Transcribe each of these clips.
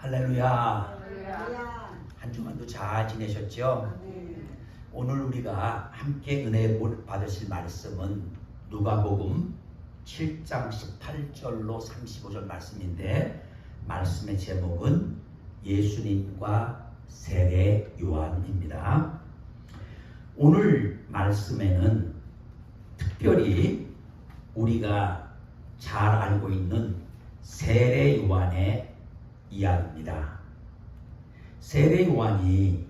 할렐루야. 할렐루야. 한 주간도 잘 지내셨죠? 네. 오늘 우리가 함께 은혜 받으실 말씀은 누가복음 7장 18절로 35절 말씀인데, 말씀의 제목은 예수님과 세례 요한입니다. 오늘 말씀에는 특별히 우리가 잘 알고 있는 세례 요한의 이야기입니다. 세례 요한이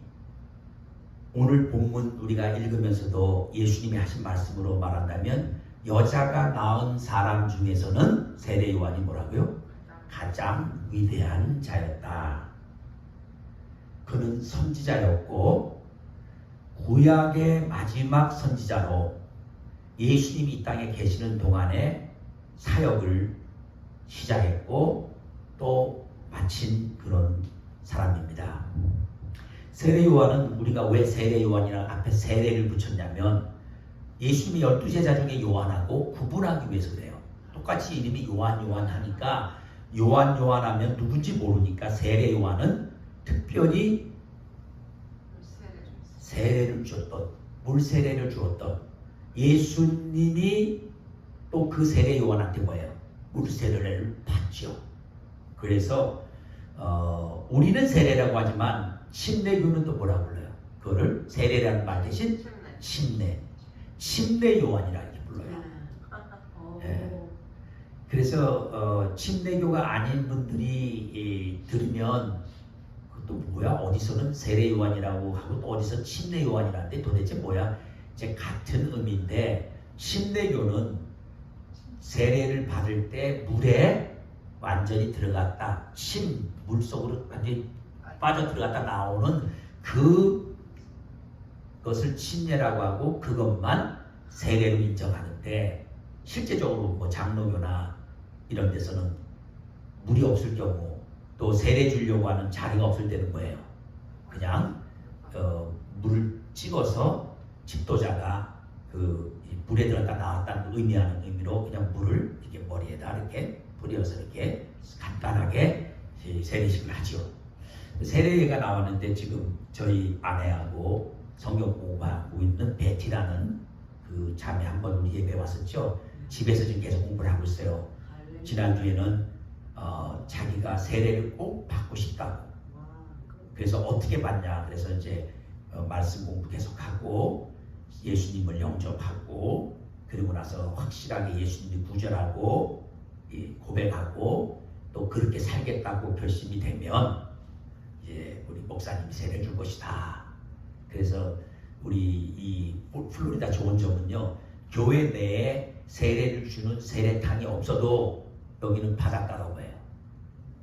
오늘 본문 우리가 읽으면서도 예수님이 하신 말씀으로 말한다면, 여자가 낳은 사람 중에서는 세례 요한이 뭐라고요? 가장 위대한 자였다. 그는 선지자였고 구약의 마지막 선지자로 예수님이 이 땅에 계시는 동안에 사역을 시작했고 또 마친 그런 사람입니다. 세례 요한은 우리가 왜 세례 요한이라고 앞에 세례를 붙였냐면, 예수님이 12제자 중에 요한하고 구분하기 위해서 그래요. 똑같이 이름이 요한 하니까 요한 하면 누군지 모르니까 세례 요한은 특별히 세례를 주었던, 물 세례를 주었던 예수님이 또 그 세례 요한한테 뭐예요? 물 세례를 받죠. 그래서 우리는 세례라고 하지만 침례교는 또 뭐라고 불러요? 그거를 세례라는 말 대신 침례 요한이라 이렇게 불러요. 네. 그래서 침례교가 아닌 분들이 들으면 또 뭐야? 어디서는 세례 요한이라고 하고 또 어디서 침례 요한이라는데 도대체 뭐야? 이제 같은 의미인데, 침례교는 세례를 받을 때 물에 완전히 들어갔다, 물속으로 완전히 빠져 들어갔다 나오는 그것을 침례라고 하고, 그것만 세례로 인정하는데, 실제적으로 뭐 장로교나 이런 데서는 물이 없을 경우 또 세례 주려고 하는 자리가 없을 때는 뭐예요? 그냥 물을 찍어서 집도자가 그 물에 들어갔다 나왔다는 의미하는 의미로 그냥 물을 이렇게 머리에다 이렇게 뿌려서 이렇게 간단하게 세례식을 하죠. 세례가 나왔는데, 지금 저희 아내하고 성경 공부하고 있는 베티라는 그 자매 한번 우리 예배 왔었죠. 집에서 지금 계속 공부를 하고 있어요. 지난주에는 자기가 세례를 꼭 받고 싶다고. 그래서 어떻게 받냐? 그래서 이제 말씀 공부 계속하고 예수님을 영접하고, 그리고 나서 확실하게 예수님이 구절하고 고백하고 또 그렇게 살겠다고 결심이 되면 이제 우리 목사님이 세례 줄 것이다. 그래서 우리 이 플로리다 좋은 점은요, 교회 내에 세례를 주는 세례탕이 없어도 여기는 바닷가라고 해요.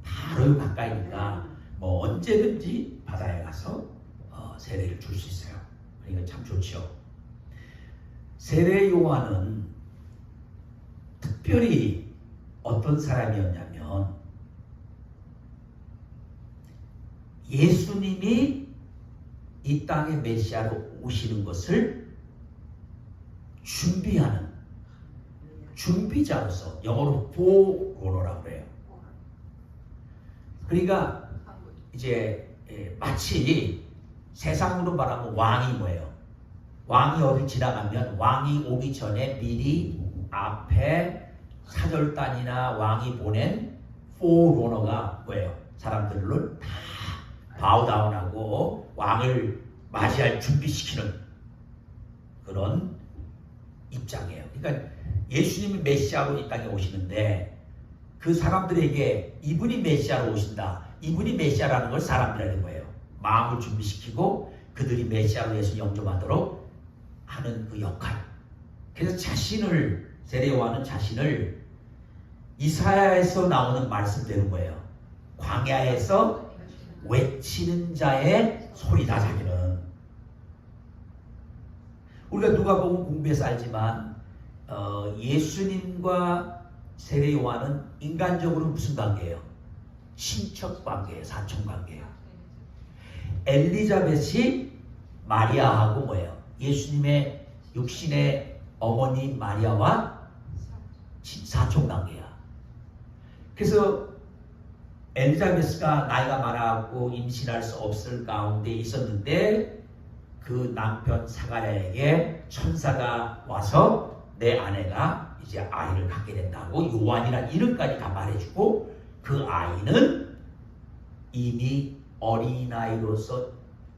바로 가까이니까 뭐 언제든지 바다에 가서 세례를 줄 수 있어요. 그러니까 참 좋죠. 세례 요한은 특별히 어떤 사람이었냐면, 예수님이 이 땅에 메시아로 오시는 것을 준비하는 준비자로서, 영어로 포로너라고 그래요. 그러니까 이제 마치 세상으로 말하면 왕이 뭐예요? 왕이 어디 지나가면 왕이 오기 전에 미리 앞에 사절단이나 왕이 보낸 포로너가 뭐예요? 사람들을 다 바우다운하고 왕을 맞이할 준비시키는 그런 입장이에요. 그러니까 예수님이 메시아로 이 땅에 오시는데, 그 사람들에게 이분이 메시아로 오신다, 이분이 메시아라는 걸 사람들이 아는 거예요. 마음을 준비시키고 그들이 메시아로 예수 영접하도록 하는 그 역할. 그래서 세례 요한은 자신을 이사야에서 나오는 말씀대로 뭐예요? 광야에서 외치는 자의 소리다. 자기는 우리가 누가복음 공부해서 알지만 예수님과 세례 요한은 인간적으로 무슨 관계예요? 친척 관계예요. 사촌 관계예요. 엘리자벳이 마리아하고 뭐예요? 예수님의 육신의 어머니 마리아와 사촌 관계야. 그래서 엘리자베스가 나이가 많아갖고 임신할 수 없을 가운데 있었는데 그 남편 사가랴에게 천사가 와서 내 아내가 이제 아이를 갖게 된다고 요한이라는 이름까지 다 말해주고 그 아이는 이미 어린아이로서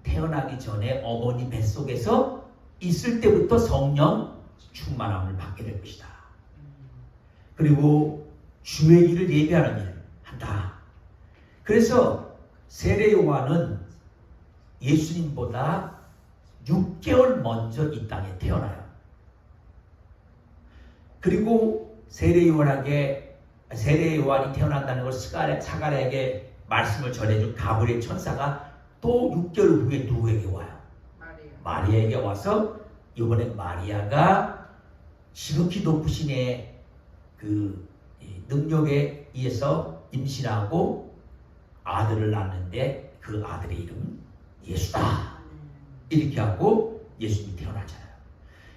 태어나기 전에 어머니 뱃속에서 있을 때부터 성령 충만함을 받게 될 것이다. 그리고 주의 일을 예비하는 일 한다. 그래서 세례 요한은 예수님보다 6개월 먼저 이 땅에 태어나요. 그리고 세례 요한이 태어난다는 걸 사가랴에게 말씀을 전해준 가브리엘 천사가 또 6개월 후에 누구에게 와요? 마리아에게 와서 이번에 마리아가 지극히 높으신 이의 그 능력에 의해서 임신하고 아들을 낳는데 그 아들의 이름 예수다. 이렇게 하고 예수님이 태어나잖아요.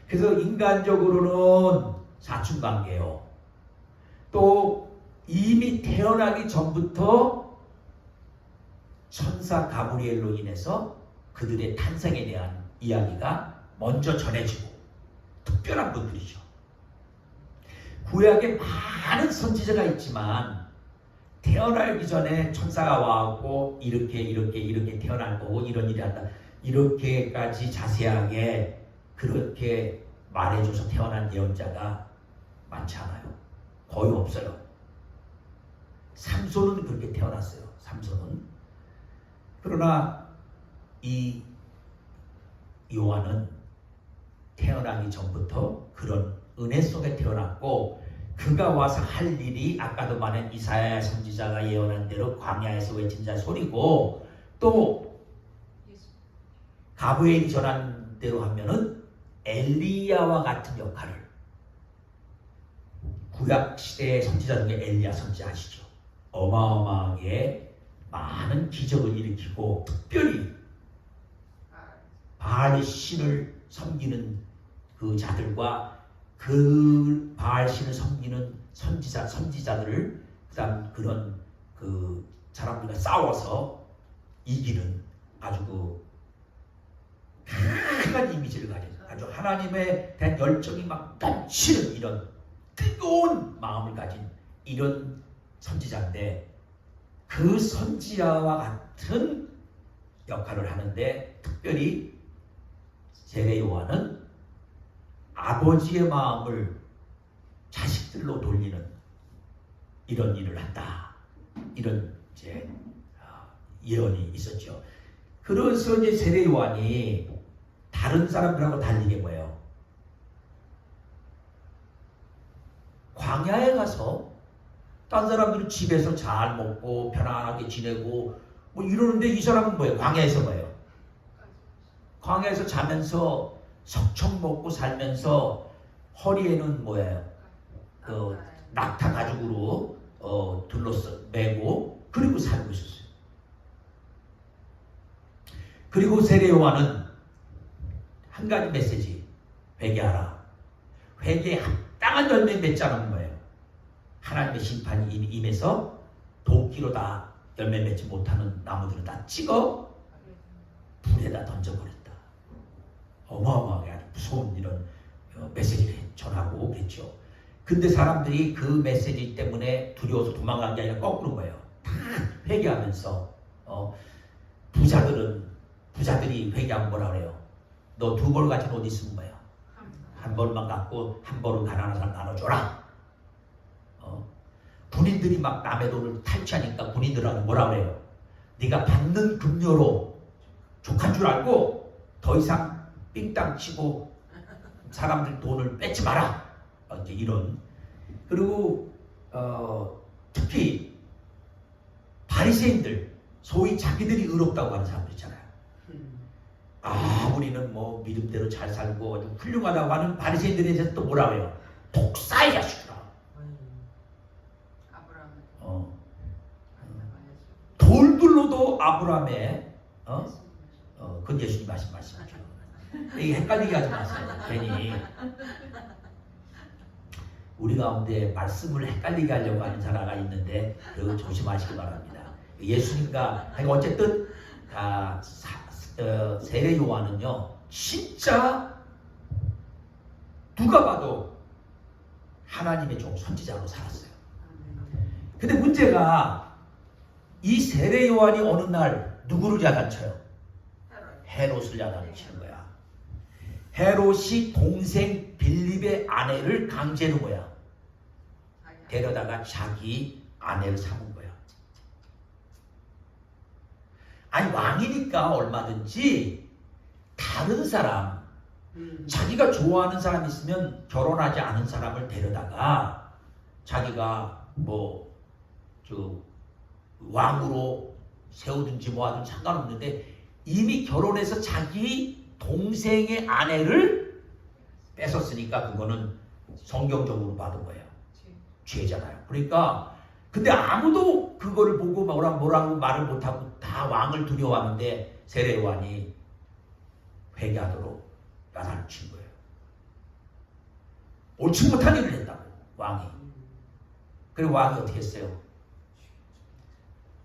그래서 인간적으로는 사춘관계요. 또 이미 태어나기 전부터 천사 가브리엘로 인해서 그들의 탄생에 대한 이야기가 먼저 전해지고 특별한 분들이죠. 구약에 많은 선지자가 있지만 태어나기 전에 천사가 와갖고 이렇게 태어날 거고 이런 일이 한다. 이렇게까지 자세하게 그렇게 말해줘서 태어난 예언자가 많지 않아요. 거의 없어요. 삼손은 그렇게 태어났어요. 삼손은. 그러나 이 요한은 태어나기 전부터 그런 은혜 속에 태어났고 그가 와서 할 일이 아까도 말한 이사야 선지자가 예언한 대로 광야에서 외친 자 소리고 또 가브리엘이 전한 대로 하면은 엘리야와 같은 역할을 구약 시대의 선지자 중에 엘리야 선지자 아시죠? 어마어마하게 많은 기적을 일으키고 특별히 바알의 신을 섬기는 그 자들과 그 바알 신을 섬기는 선지자들을 그다음 그런 그 사람들과 싸워서 이기는 아주 그 강한 이미지를 가진 아주 하나님에 대한 열정이 막 넘치는 이런 뜨거운 마음을 가진 이런 선지자인데 그 선지자와 같은 역할을 하는데 특별히 세례 요한은 아버지의 마음을 자식들로 돌리는 이런 일을 한다. 이런 이제 예언이 있었죠. 그래서 이제 세례 요한이 다른 사람들하고 다른 게 뭐예요? 광야에 가서 딴 사람들은 집에서 잘 먹고 편안하게 지내고 뭐 이러는데 이 사람은 뭐예요? 광야에서 뭐예요? 광야에서 자면서 석청 먹고 살면서 허리에는 뭐예요? 그 낙타 가죽으로 둘러서 매고 그리고 살고 있었어요. 그리고 세례 요한은 한 가지 메시지 회개하라. 회개에 합당한 열매 맺지 않은 거예요. 하나님의 심판이 임해서 도끼로 다 열매 맺지 못하는 나무들을 다 찍어 불에다 던져버렸다. 어마어마하게 아주 무서운 이런 메시지를 전하고 그랬죠. 근데 사람들이 그 메시지 때문에 두려워서 도망간 게 아니라 거꾸로 거예요. 다 회개하면서 부자들이 회개하면 뭐라 그래요? 너 2벌 가진 옷 있으면 뭐예요? 한 벌만 갖고 한 벌은 가난한 사람 나눠줘라. 군인들이 막 남의 돈을 탈취하니까 군인들한테 뭐라 그래요? 네가 받는 급료로 족한 줄 알고 더 이상 삥땅 치고 사람들 돈을 뺏지 마라. 이제 이런. 그리고 특히 바리새인들, 소위 자기들이 의롭다고 하는 사람들 있잖아요. 우리는 뭐 믿음대로 잘 살고 아주 훌륭하다고 하는 바리새인들에 대해서 또 뭐라 그래요? 독사의 자식들아. 돌들로도 아브라함의 그건 예수님 하신 말씀이죠. 이게 헷갈리게 하지 마세요. 괜히 우리 가운데 말씀을 헷갈리게 하려고 하는 자가 있는데 그거 조심하시기 바랍니다. 예수님과 어쨌든 세례 요한은요 진짜 누가 봐도 하나님의 종 선지자로 살았어요. 근데 문제가 이 세례 요한이 어느 날 누구를 야단쳐요? 헤롯을 야단치는 거야. 헤롯이 동생 빌립의 아내를 강제로 뭐야? 데려다가 자기 아내를 삼은 거야. 아니 왕이니까 얼마든지 다른 사람 자기가 좋아하는 사람 있으면 결혼하지 않은 사람을 데려다가 자기가 왕으로 세우든지 뭐 하든 상관없는데 이미 결혼해서 자기 동생의 아내를 뺏었으니까 그거는 성경적으로 봐도 뭐예요? 죄잖아요. 그러니까 근데 아무도 그거를 보고 뭐라고 말을 못하고 다 왕을 두려워하는데 세례 요한이 회개하도록 야단을 친 거예요. 옳지 못한 일을 했다고 왕이. 그리고 왕이 어떻게 했어요?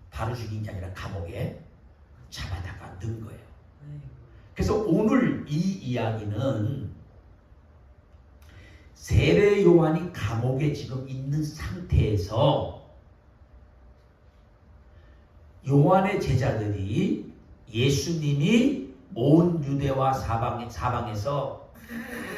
바로 죽인 게 아니라 감옥에 잡아다가 넣은 거예요. 그래서 오늘 이 이야기는 세례 요한이 감옥에 지금 있는 상태에서 요한의 제자들이 예수님이 온 유대와 사방에서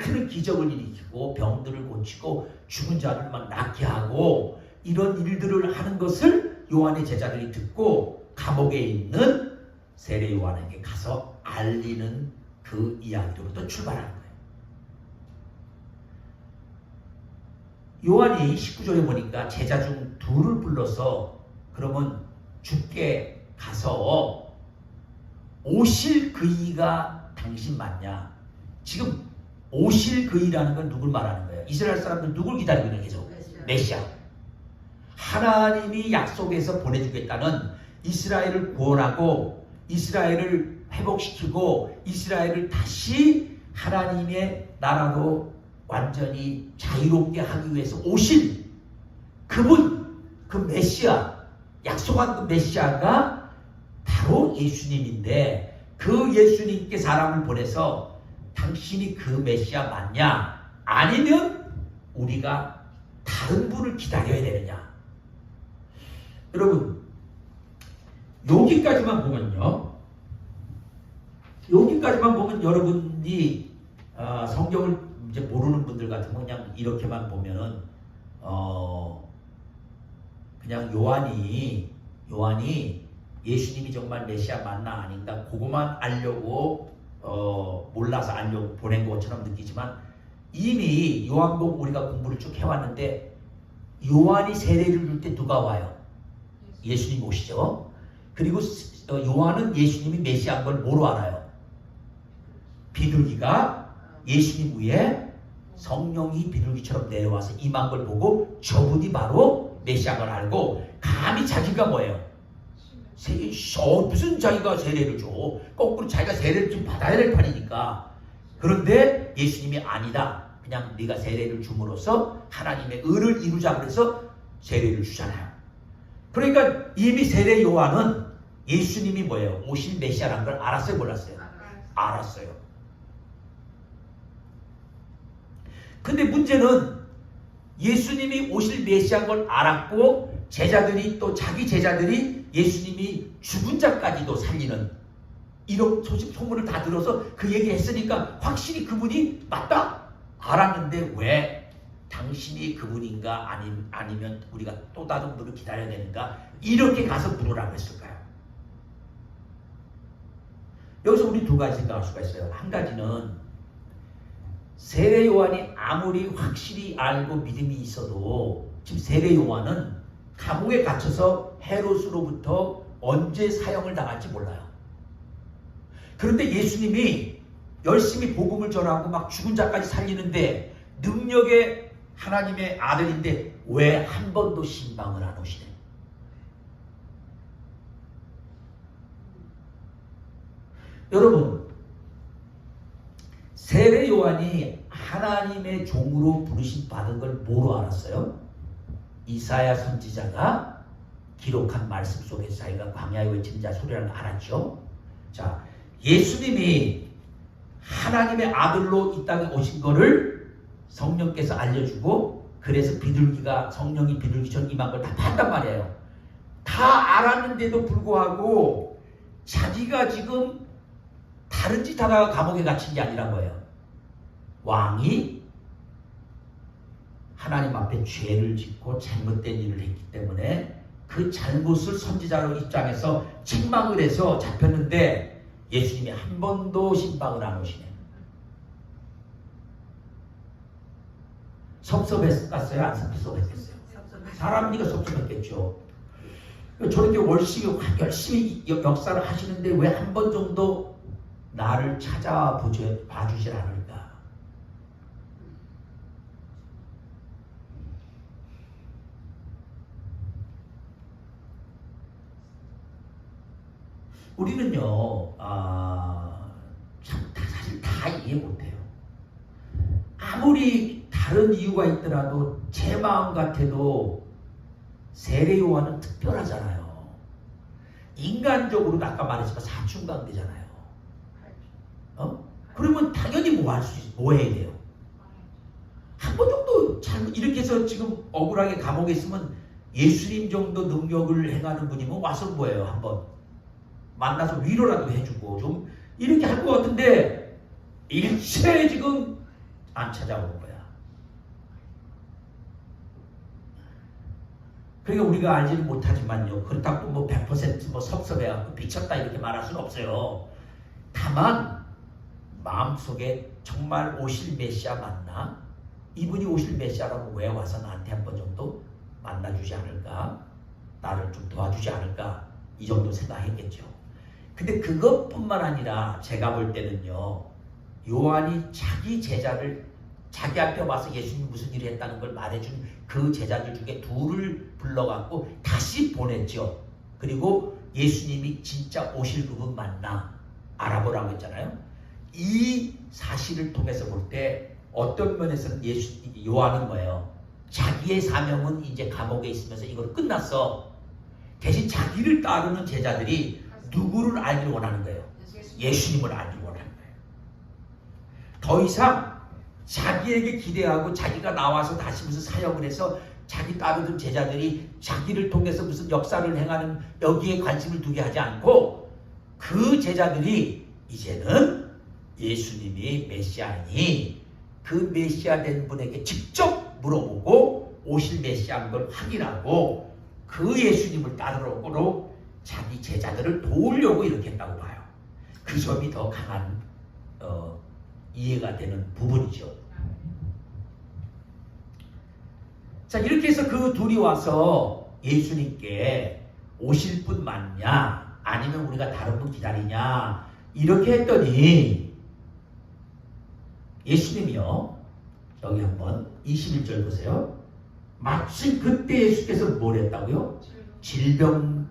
큰 기적을 일으키고 병들을 고치고 죽은 자를 막 낫게 하고 이런 일들을 하는 것을 요한의 제자들이 듣고 감옥에 있는 세례 요한에게 가서 알리는 그 이야기로부터 출발하는 거예요. 요한이 19절에 보니까 제자 중 둘을 불러서 그러면 주께 가서 오실 그이가 당신 맞냐? 지금 오실 그이라는 건 누굴 말하는 거예요? 이스라엘 사람들 누굴 기다리고 있는 거죠? 메시아. 하나님이 약속해서 보내주겠다는 이스라엘을 구원하고 이스라엘을 회복시키고 이스라엘을 다시 하나님의 나라로 완전히 자유롭게 하기 위해서 오신 그분, 그 메시아, 약속한 그 메시아가 바로 예수님인데 그 예수님께 사람을 보내서 당신이 그 메시아 맞냐? 아니면 우리가 다른 분을 기다려야 되느냐? 여러분 여기까지만 보면 여러분이 성경을 이제 모르는 분들 같으면 그냥 이렇게만 보면은 그냥 요한이 예수님이 정말 메시아 맞나 아닌가 그거만 알려고 몰라서 알려고 보낸 것처럼 느끼지만 이미 요한복음 우리가 공부를 쭉 해왔는데 요한이 세례를 줄 때 누가 와요? 예수님 오시죠. 그리고 요한은 예수님이 메시아인 걸 뭐로 알아요? 비둘기가 예수님 위에 성령이 비둘기처럼 내려와서 임한 걸 보고 저분이 바로 메시아인 걸 알고 감히 자기가 뭐예요? 무슨 자기가 세례를 줘. 거꾸로 자기가 세례를 좀 받아야 될 판이니까. 그런데 예수님이 아니다. 그냥 네가 세례를 줌으로써 하나님의 의를 이루자 그래서 세례를 주잖아요. 그러니까 이미 세례 요한은 예수님이 뭐예요? 오실 메시아라는 걸 알았어요? 몰랐어요? 알았어요. 근데 문제는 예수님이 오실 메시아인 걸 알았고 제자들이 또 자기 제자들이 예수님이 죽은 자까지도 살리는 이런 소문을 다 들어서 그 얘기 했으니까 확실히 그분이 맞다? 알았는데 왜 당신이 그분인가 아니면 우리가 또 다른 분을 기다려야 되는가 이렇게 가서 물으라고 했을까요? 여기서 우리 두 가지 생각할 수가 있어요. 한 가지는 세례 요한이 아무리 확실히 알고 믿음이 있어도 지금 세례 요한은 감옥에 갇혀서 헤롯으로부터 언제 사형을 당할지 몰라요. 그런데 예수님이 열심히 복음을 전하고 막 죽은 자까지 살리는데 능력의 하나님의 아들인데 왜 한 번도 신방을 안 오시네? 여러분 세례 요한이 하나님의 종으로 부르심 받은 걸 뭐로 알았어요? 이사야 선지자가 기록한 말씀 속에서 자기가 광야의 외치는 자 소리라는 거 알았죠? 자, 예수님이 하나님의 아들로 이 땅에 오신 거를 성령께서 알려주고, 그래서 비둘기가, 성령이 비둘기처럼 임한 걸 다 봤단 말이에요. 다 알았는데도 불구하고 자기가 지금 다른 짓 하다가 감옥에 갇힌 게 아니란 거예요. 왕이 하나님 앞에 죄를 짓고 잘못된 일을 했기 때문에 그 잘못을 선지자로 입장해서 책망을 해서 잡혔는데 예수님이 한 번도 신방을 안 오시네. 섭섭했어요? 안 섭섭했겠어요? 사람이니까 섭섭했겠죠. 저렇게 열심히 역사를 하시는데 왜 한 번 정도 나를 봐주질 않을까? 우리는요, 사실 다 이해 못해요. 아무리 다른 이유가 있더라도 제 마음 같아도 세례 요한은 특별하잖아요. 인간적으로도 아까 말했지만 사춘강대잖아요. 그러면 당연히 뭐 해야 돼요? 한 번 정도 이렇게 해서 지금 억울하게 감옥에 있으면 예수님 정도 능력을 행하는 분이면 와서 뭐예요? 한번 만나서 위로라도 해주고 좀 이렇게 할 것 같은데 일체 지금 안 찾아오는 거야. 그러니까 우리가 알지는 못하지만요. 그렇다고 뭐 100% 섭섭해갖고 미쳤다 이렇게 말할 수는 없어요. 다만 마음속에 정말 오실 메시아 맞나? 이분이 오실 메시아라고 왜 와서 나한테 한 번 정도 만나주지 않을까? 나를 좀 도와주지 않을까? 이 정도 생각했겠죠. 근데 그것뿐만 아니라 제가 볼 때는요. 요한이 자기 제자를 자기 앞에 와서 예수님이 무슨 일을 했다는 걸 말해준 그 제자들 중에 둘을 불러갖고 다시 보냈죠. 그리고 예수님이 진짜 오실 그분 맞나 알아보라고 했잖아요. 이 사실을 통해서 볼 때 어떤 면에서는 요한은 뭐예요? 자기의 사명은 이제 감옥에 있으면서 이걸 끝났어. 대신 자기를 따르는 제자들이 누구를 알기를 원하는 거예요? 예수님을 알기를 원하는 거예요. 더 이상 자기에게 기대하고 자기가 나와서 다시 무슨 사역을 해서 자기 따르던 제자들이 자기를 통해서 무슨 역사를 행하는 여기에 관심을 두게 하지 않고 그 제자들이 이제는 예수님이 메시아니 그 메시아 된 분에게 직접 물어보고 오실 메시아인 걸 확인하고 그 예수님을 따르려고 자기 제자들을 도우려고 이렇게 했다고 봐요. 그 점이 더 강한 이해가 되는 부분이죠. 자, 이렇게 해서 그 둘이 와서 예수님께 오실 분 맞냐 아니면 우리가 다른 분 기다리냐 이렇게 했더니 예수님이요, 여기 한번 21절 보세요. 마침 그때 예수께서 뭘 했다고요? 질병,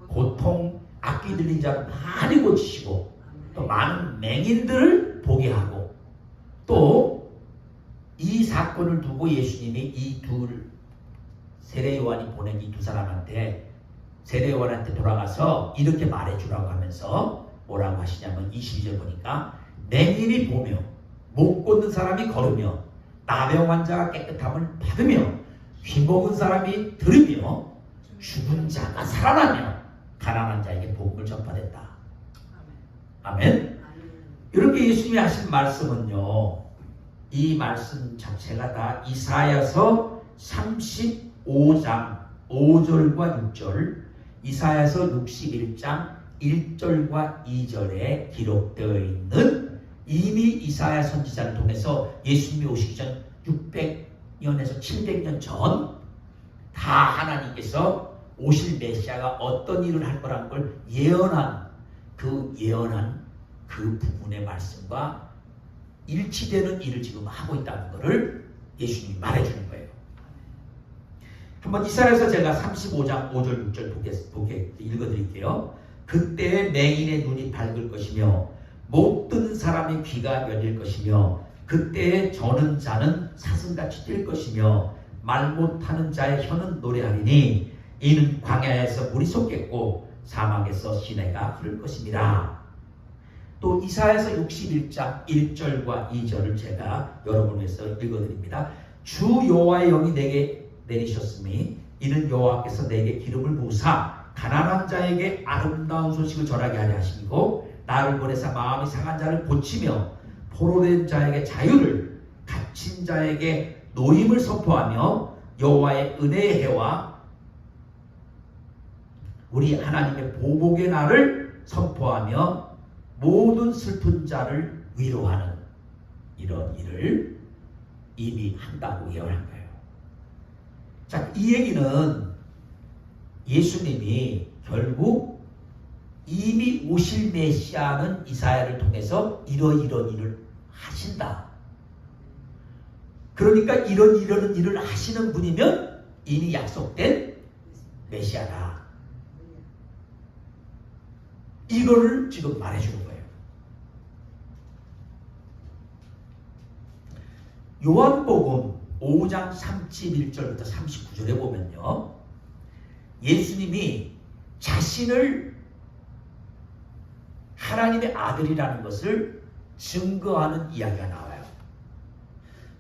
고통, 악기 들린 자를 많이 고치시고 또 많은 맹인들을 보게 하고 또 이 사건을 두고 예수님이 이 둘 세례 요한이 보낸 이 두 사람한테 세례 요한한테 돌아가서 이렇게 말해주라고 하면서 뭐라고 하시냐면 22절 보니까 맹인이 보며 못 걷는 사람이 걸으며 나병 환자가 깨끗함을 받으며 귀먹은 사람이 들으며 죽은 자가 살아나며 가난한 자에게 복음을 전파했다. 아멘. 이렇게 예수님이 하신 말씀은요, 이 말씀 자체가 다 이사야서 35장 5절과 6절, 이사야서 61장 1절과 2절에 기록되어 있는 이미 이사야 선지자를 통해서 예수님이 오시기 전 600년에서 700년 전 다 하나님께서 오실 메시아가 어떤 일을 할 거라는 걸 예언한 그 부분의 말씀과 일치되는 일을 지금 하고 있다는 것을 예수님이 말해주는 거예요. 한번 이사야서 제가 35장 5절 6절 읽어드릴게요. 그때 맹인의 눈이 밝을 것이며 못 듣는 사람의 귀가 열릴 것이며 그때 저는 자는 사슴같이 뛸 것이며 말 못하는 자의 혀는 노래하리니 이는 광야에서 물이 솟겠고 사막에서 시내가 흐를 것입니다. 또 이사야서 61장 1절과 2절을 제가 여러분을 위해서 읽어드립니다. 주 여호와의 영이 내게 내리셨으니 이는 여호와께서 내게 기름을 부으사 가난한 자에게 아름다운 소식을 전하게 하려 하시고 나를 보내사 마음이 상한 자를 고치며 포로된 자에게 자유를 갇힌 자에게 노임을 선포하며 여호와의 은혜의 해와 우리 하나님의 보복의 날을 선포하며 모든 슬픈 자를 위로하는 이런 일을 이미 한다고 예언한 거예요. 자, 이 얘기는 예수님이 결국 이미 오실 메시아는 이사야를 통해서 이런 일을 하신다. 그러니까 이런 일을 하시는 분이면 이미 약속된 메시아다. 이거를 지금 말해주는 거예요. 요한복음 5장 31절부터 39절에 보면요, 예수님이 자신을 하나님의 아들이라는 것을 증거하는 이야기가 나와요.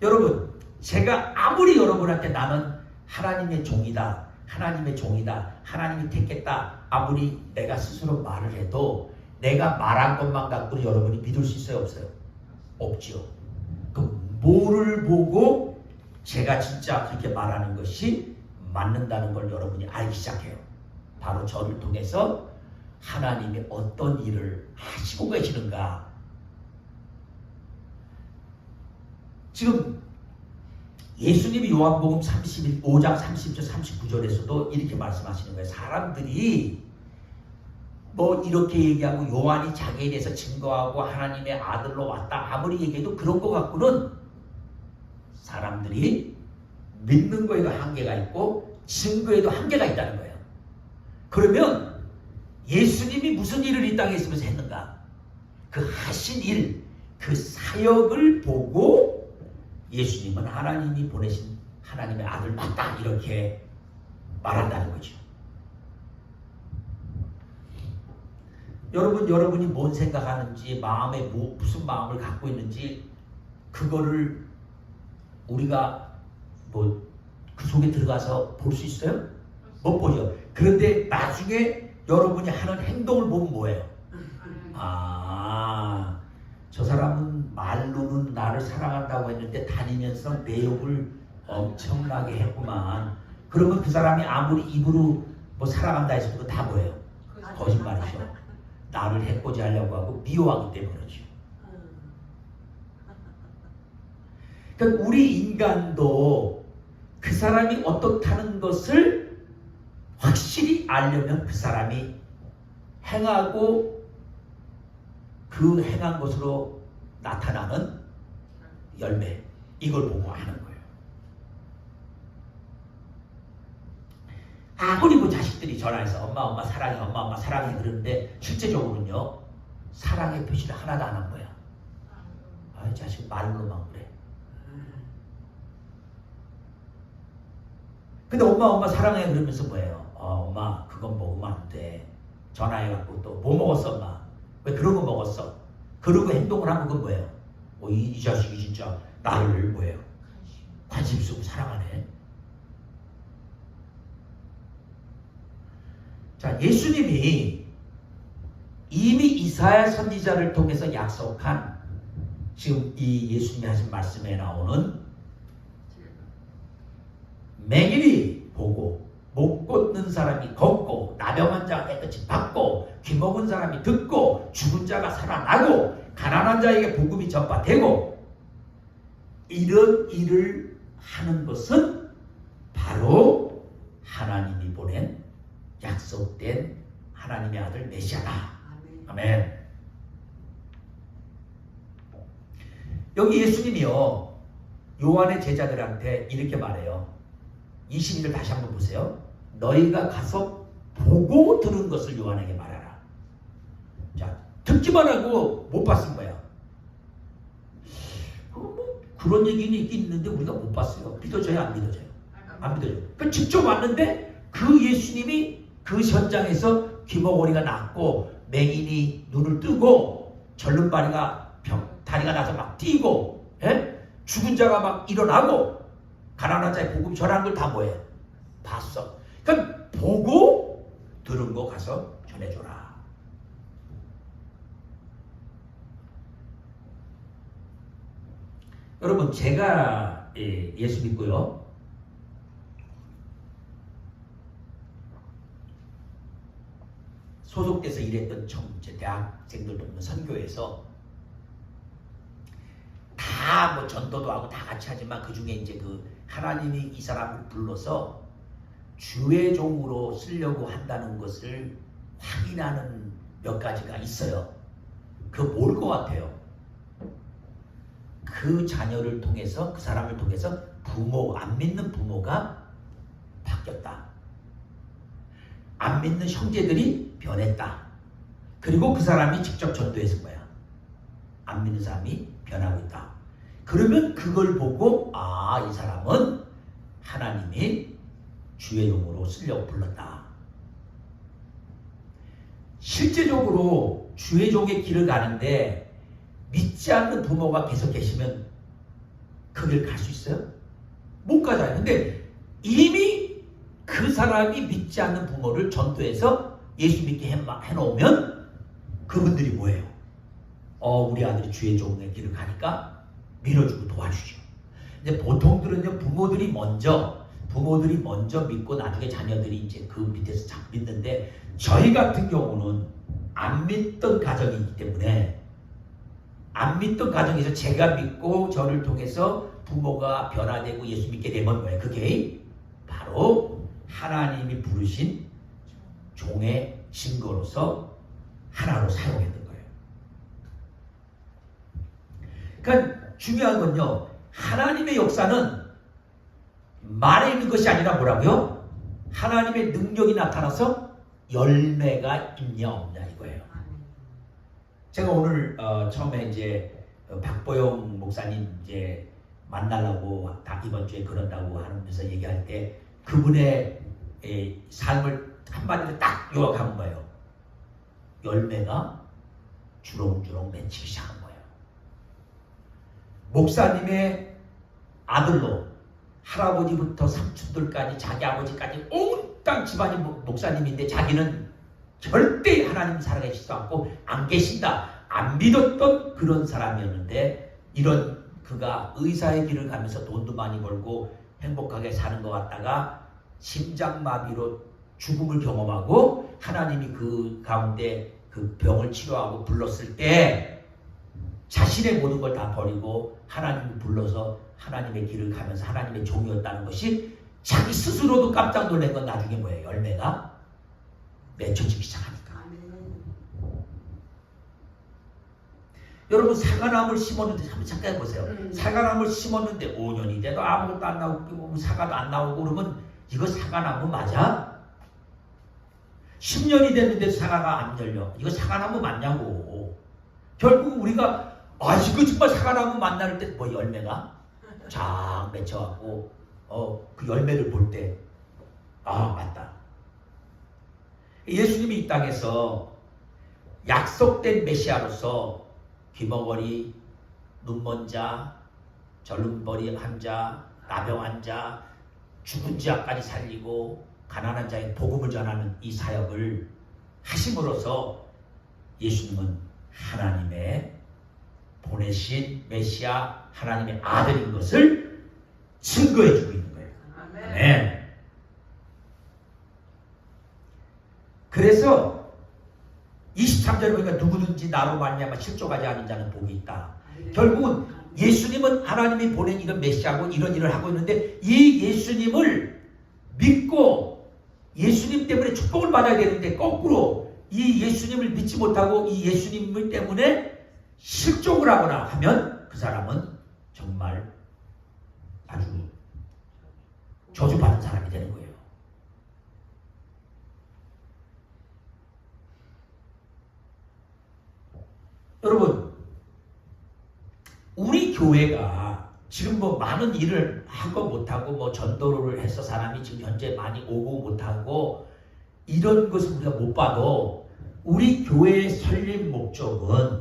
여러분, 제가 아무리 여러분한테 나는 하나님의 종이다, 하나님의 종이다, 하나님이 택했다, 아무리 내가 스스로 말을 해도 내가 말한 것만 갖고는 여러분이 믿을 수 있어요, 없어요? 없죠. 그럼 뭐를 보고 제가 진짜 그렇게 말하는 것이 맞는다는 걸 여러분이 알기 시작해요. 바로 저를 통해서 하나님이 어떤 일을 하시고 계시는가. 지금 예수님이 요한복음 5장 30절 39절에서도 이렇게 말씀하시는 거예요. 사람들이 뭐 이렇게 얘기하고 요한이 자기에 대해서 증거하고 하나님의 아들로 왔다 아무리 얘기해도 그런 거 갖고는 사람들이 믿는 거에도 한계가 있고 증거에도 한계가 있다는 거예요. 그러면 예수님이 무슨 일을 이 땅에 있으면서 했는가? 그 하신 일, 그 사역을 보고 예수님은 하나님이 보내신 하나님의 아들 맞다 이렇게 말한다는 거죠. 여러분이 뭔 생각하는지 마음에 무슨 마음을 갖고 있는지 그거를 우리가 그 속에 들어가서 볼 수 있어요? 못 보죠. 그런데 나중에 여러분이 하는 행동을 보면 뭐예요? 저 사람은 말로는 나를 사랑한다고 했는데 다니면서 내욕을 엄청나게 했구만. 그러면 그 사람이 아무리 입으로 뭐 사랑한다 해서 그거 다 뭐예요? 거짓말이죠. 나를 해코지 하려고 하고 미워하기 때문에 그렇죠. 그러니까 우리 인간도 그 사람이 어떻다는 것을 확실히 알려면 그 사람이 행하고 그 행한 것으로 나타나는 열매, 이걸 보고 하는 거예요. 아무리 그 자식들이 전화해서 엄마 사랑해, 엄마 사랑해 그러는데 실제적으로는요 사랑의 표시를 하나도 안 한 거야. 이 자식 말로만 그래. 근데 엄마 사랑해 그러면서 뭐예요? 엄마 그건 먹으면 안 돼. 전화해갖고 또 뭐 먹었어 엄마? 왜 그런 거 먹었어? 그러고 행동을 하면 그건 뭐예요? 이 자식이 진짜 나를 뭐예요? 관심 쓰고 사랑하네. 자, 예수님이 이미 이사야 선지자를 통해서 약속한 지금 이 예수님이 하신 말씀에 나오는 맹인이 보고 못 걷는 사람이 걷고 나병한 자가 깨끗이 받고 귀 먹은 사람이 듣고 죽은 자가 살아나고 가난한 자에게 복음이 전파되고 이런 일을 하는 것은 바로 하나님이 보낸 약속된 하나님의 아들 메시아다. 아멘. 여기 예수님이요 요한의 제자들한테 이렇게 말해요. 22절 다시 한번 보세요. 너희가 가서 보고 들은 것을 요한에게 말하라. 자, 듣기만 하고 못 봤은 거야. 그런 얘기는 있긴 있는데 우리가 못 봤어요. 믿어져요, 안 믿어져요? 안 믿어져요. 그 직접 왔는데 그 예수님이 그 현장에서 귀머거리가 났고 맹인이 눈을 뜨고 절름발이가 다리가 나서 막 뛰고, 예? 죽은 자가 막 일어나고 가난한 자의 복음 전하는 걸 다 뭐해? 봤어. 그러니까 보고 들은 거 가서 전해줘라. 여러분, 제가 예수 믿고요, 소속돼서 일했던 제 대학생들 돕는 선교에서 다 뭐 전도도 하고 다 같이 하지만 그 중에 이제 그 하나님이 이 사람을 불러서 주의 종으로 쓰려고 한다는 것을 확인하는 몇 가지가 있어요. 그 뭘 것 같아요? 그 자녀를 통해서, 그 사람을 통해서 안 믿는 부모가 바뀌었다. 안 믿는 형제들이 변했다. 그리고 그 사람이 직접 전도했을 거야. 안 믿는 사람이 변하고 있다. 그러면 그걸 보고 이 사람은 하나님이 주의 종으로 쓰려고 불렀다. 실제적으로 주의 종의 길을 가는데 믿지 않는 부모가 계속 계시면 그 길 갈 수 있어요? 못 가잖아요. 근데 이미 그 사람이 믿지 않는 부모를 전도해서 예수 믿게 해놓으면 그분들이 뭐예요? 우리 아들이 주의 종의 길을 가니까 밀어주고 도와주죠. 이제 보통들은요, 부모들이 먼저 믿고 나중에 자녀들이 이제 그 밑에서 믿는데, 저희 같은 경우는 안 믿던 가정이기 때문에, 안 믿던 가정에서 제가 믿고 저를 통해서 부모가 변화되고 예수 믿게 되면 뭐예요? 그게 바로 하나님이 부르신 종의 증거로서 하나로 사용했던 거예요. 그러니까 중요한 건요, 하나님의 역사는 말에 있는 것이 아니라 뭐라고요? 하나님의 능력이 나타나서 열매가 있냐 없냐 이거예요. 제가 오늘 처음에 이제 박보영 목사님 이제 만나려고 이번 주에 그런다고 하면서 얘기할 때 그분의 삶을 한마디로 딱 요약한 거예요. 열매가 주렁주렁 맺히기 시작한 거예요. 목사님의 아들로 할아버지부터 삼촌들까지 자기 아버지까지 온 땅 집안이 목사님인데 자기는 절대 하나님 살아계시지도 않고 안 계신다, 안 믿었던 그런 사람이었는데, 이런 그가 의사의 길을 가면서 돈도 많이 벌고 행복하게 사는 것 같다가 심장마비로 죽음을 경험하고 하나님이 그 가운데 그 병을 치료하고 불렀을 때 자신의 모든 걸 다 버리고 하나님을 불러서 하나님의 길을 가면서 하나님의 종이었다는 것이 자기 스스로도 깜짝 놀란 건 나중에 뭐예요? 열매가 맺혀지기 시작하니까. 여러분, 사과나무를 심었는데 한번 잠깐 해보세요. 사과나무를 심었는데 5년이 돼도 아무것도 안 나오고 사과도 안 나오고 그러면 이거 사과나무 맞아? 10년이 됐는데 사과가 안 열려. 이거 사과나무 맞냐고. 결국 우리가 이거 정말 사과나무 만날 때 뭐 열매가 쫙 맺혀갖고 그 열매를 볼 때 맞다. 예수님이 이 땅에서 약속된 메시아로서 귀머거리, 눈먼 자, 절름머리 환자, 나병 환자, 죽은 자까지 살리고 가난한 자의 복음을 전하는 이 사역을 하심으로써 예수님은 하나님의 보내신 메시아, 하나님의 아들인 것을 증거해주고 있는 거예요. 아멘. 그래서 23절에 보니까 누구든지 나로 말미암아 실족하지 않은 자는 복이 있다. 결국은 예수님은 하나님이 보낸 이런 메시아고 이런 일을 하고 있는데, 이 예수님을 믿고 예수님 때문에 축복을 받아야 되는데 거꾸로 이 예수님을 믿지 못하고 이 예수님 때문에 실족을 하거나 하면 그 사람은 정말 아주 저주받은 사람이 되는 거예요. 여러분, 우리 교회가 지금 뭐 많은 일을 하고 못하고 뭐 전도를 해서 사람이 지금 현재 많이 오고 못하고 이런 것을 우리가 못 봐도 우리 교회의 설립 목적은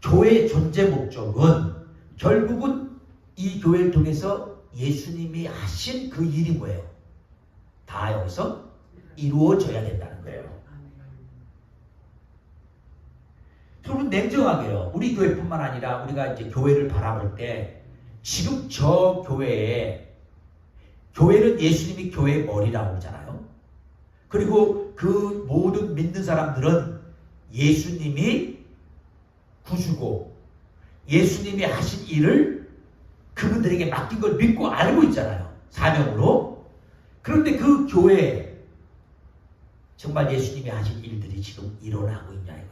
교회의 존재 목적은 결국은 이 교회를 통해서 예수님이 하신 그 일이 뭐예요? 다 여기서 이루어져야 된다는 거예요. 여러분 냉정하게요. 우리 교회뿐만 아니라 우리가 이제 교회를 바라볼 때 지금 저 교회에 교회는 예수님이 교회의 머리라고 그러잖아요. 그리고 그 모든 믿는 사람들은 예수님이 구주고 예수님이 하신 일을 그분들에게 맡긴 걸 믿고 알고 있잖아요. 사명으로. 그런데 그 교회에 정말 예수님이 하신 일들이 지금 일어나고 있냐 이거예요.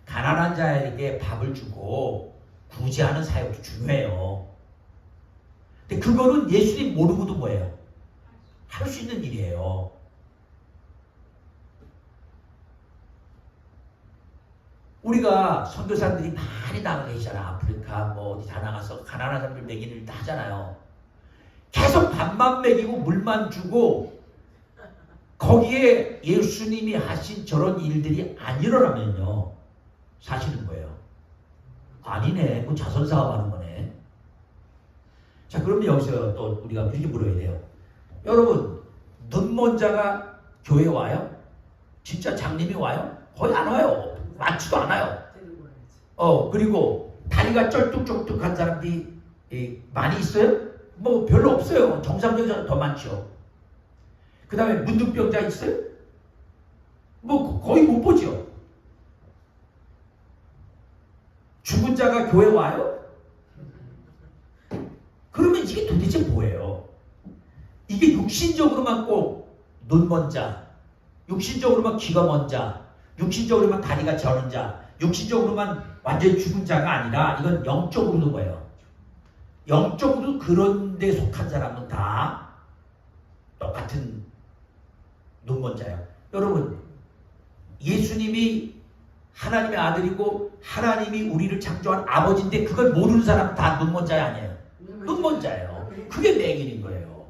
가난한 자에게 밥을 주고 구제하는 사역도 중요해요. 근데 그거는 예수님 모르고도 뭐예요? 할 수 있는 일이에요. 우리가 선교사들이 많이 나가 계시잖아. 아프리카 뭐 어디 다 나가서 가난한 사람들 먹이는 일 다 하잖아요. 계속 밥만 먹이고 물만 주고 거기에 예수님이 하신 저런 일들이 안 일어나면요. 사실은 뭐예요? 아니네. 뭐 자선사업하는 거네. 자, 그러면 여기서 또 우리가 그렇게 물어야 돼요. 여러분, 눈먼 자가 교회에 와요? 진짜 장님이 와요? 거의 안 와요. 많지도 않아요. 그리고 다리가 쩔뚝쩔뚝한 사람들이 많이 있어요? 뭐 별로 없어요. 정상적자는 더 많죠. 그 다음에 문둥병자 있어요? 뭐 거의 못 보죠. 죽은 자가 교회 와요? 그러면 이게 도대체 뭐예요? 이게 육신적으로만 꼭 눈먼 자, 육신적으로만 귀가 먼 자, 육신적으로만 다리가 저는 자, 육신적으로만 완전히 죽은 자가 아니라 이건 영적으로도 뭐예요? 영적으로 그런 데 속한 사람은 다 똑같은 눈먼 자예요. 여러분, 예수님이 하나님의 아들이고 하나님이 우리를 창조한 아버지인데 그걸 모르는 사람은 다 눈먼 자 아니에요? 눈먼 자예요. 그게 맹인인 거예요.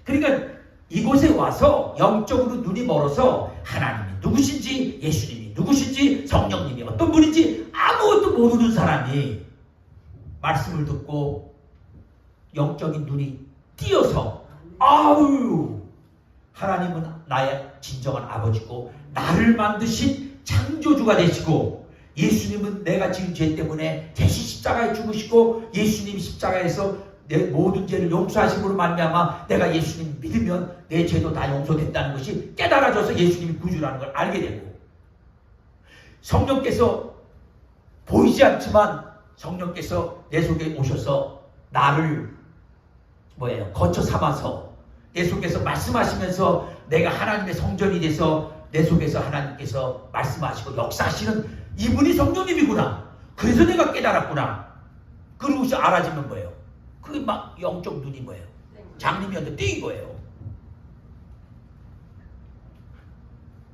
그러니까 이곳에 와서 영적으로 눈이 멀어서 하나님이 누구신지 예수님이 누구신지 성령님이 어떤 분인지 아무것도 모르는 사람이 말씀을 듣고 영적인 눈이 띄어서 아유 하나님은 나의 진정한 아버지고 나를 만드신 창조주가 되시고 예수님은 내가 지은 죄 때문에 대신 십자가에 죽으시고 예수님이 십자가에서 내 모든 죄를 용서하심으로 말미암아 내가 예수님 믿으면 내 죄도 다 용서됐다는 것이 깨달아져서 예수님이 구주라는 걸 알게 되고 성령께서 보이지 않지만 성령께서 내 속에 오셔서 나를 거쳐 삼아서 내 속에서 말씀하시면서 내가 하나님의 성전이 돼서 내 속에서 하나님께서 말씀하시고 역사하시는 이분이 성령님이구나. 그래서 내가 깨달았구나. 그러고서 알아지면 뭐예요? 그게 막 영적 눈이 뭐예요? 장님이었는데 띵인 거예요.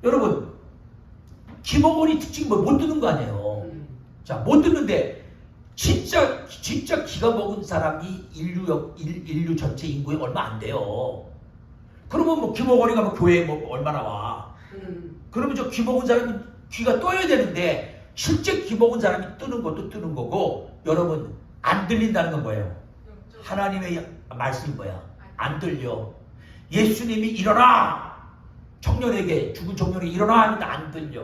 여러분, 김어머니 특징 못 듣는 거 아니에요. 자, 못 듣는데 진짜 기가 먹은 사람이 인류 전체 인구에 얼마 안 돼요. 그러면 뭐 귀머거리가 뭐 교회에 뭐 얼마나 와. 그러면 저 귀먹은 사람이 귀가 떠야 되는데 실제 귀먹은 사람이 뜨는 것도 뜨는 거고 여러분 안 들린다는 건 뭐예요? 하나님의 말씀이 뭐야? 안 들려. 예수님이 일어나! 청년에게 죽은 청년이 일어나 하는데 안 들려.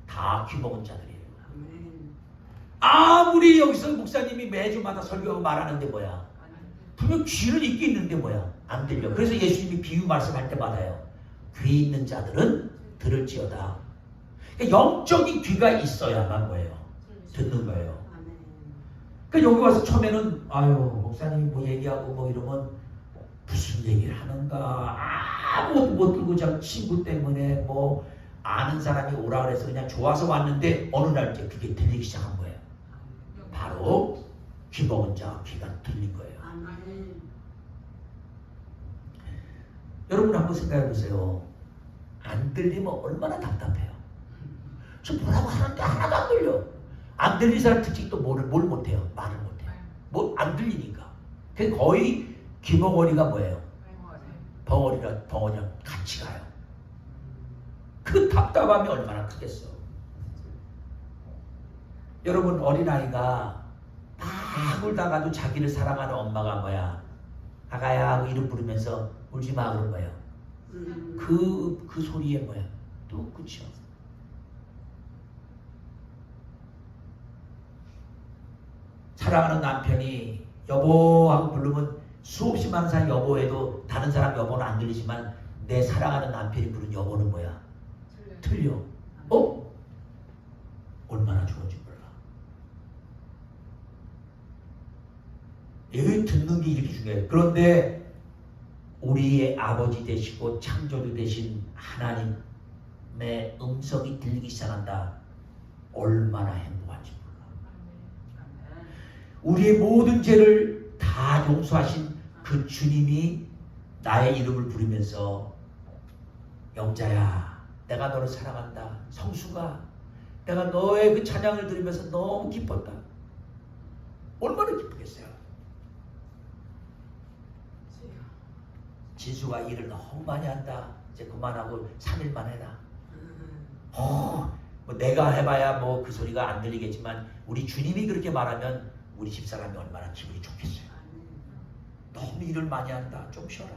다 귀먹은 자들이에요. 아무리 여기서 목사님이 매주마다 설교하고 말하는데 뭐야? 분명 귀는 있긴 있는데 뭐야? 안 들려. 그래서 예수님이 비유 말씀할 때마다요. 귀 있는 자들은 들을지어다. 그러니까 영적인 귀가 있어야만 뭐예요? 듣는 거예요. 그러니까 여기 와서 처음에는 아유 목사님이 뭐 얘기하고 뭐 이러면 무슨 얘기를 하는가 아무것도 못 들고 그냥 친구 때문에 뭐 아는 사람이 오라 그래서 그냥 좋아서 왔는데 어느 날 이제 그게 들리기 시작한 거예요. 바로 귀 먹은 자 귀가 들린 거예요. 여러분 한번 생각해 보세요. 안 들리면 얼마나 답답해요. 저 뭐라고 하는데 하나도 안 들려. 안 들리는 사람 특징 또 뭘 못해요? 말을 못해요. 뭐 안 들리니까. 그 거의 귀머거리가 뭐예요? 벙어리랑 같이 가요. 그 답답함이 얼마나 크겠어. 여러분, 어린아이가 막 울다가도 자기를 사랑하는 엄마가 뭐야? 아가야 하고 이름 부르면서 울지 마 그런 거예요. 그 소리에 뭐야? 또 끝이요. 사랑하는 남편이 여보 하고 부르면 수없이 많은 사람 여보해도 다른 사람 여보는 안 들리지만 내 사랑하는 남편이 부른 여보는 뭐야? 틀려. 얼마나 좋은지 몰라. 여기 듣는 게 이렇게 중요해요. 그런데 우리의 아버지 되시고 창조주 되신 하나님의 음성이 들리기 시작한다. 얼마나 행복한지 몰라. 우리의 모든 죄를 다 용서하신 그 주님이 나의 이름을 부르면서 영자야, 내가 너를 사랑한다. 성수가, 내가 너의 그 찬양을 들으면서 너무 기뻤다. 얼마나 기쁘겠어요. 진수가 일을 너무 많이 한다. 이제 그만하고 3일만 해라. 뭐 내가 해봐야 뭐 그 소리가 안 들리겠지만 우리 주님이 그렇게 말하면 우리 집사람이 얼마나 기분이 좋겠어요. 너무 일을 많이 한다. 좀 쉬어라.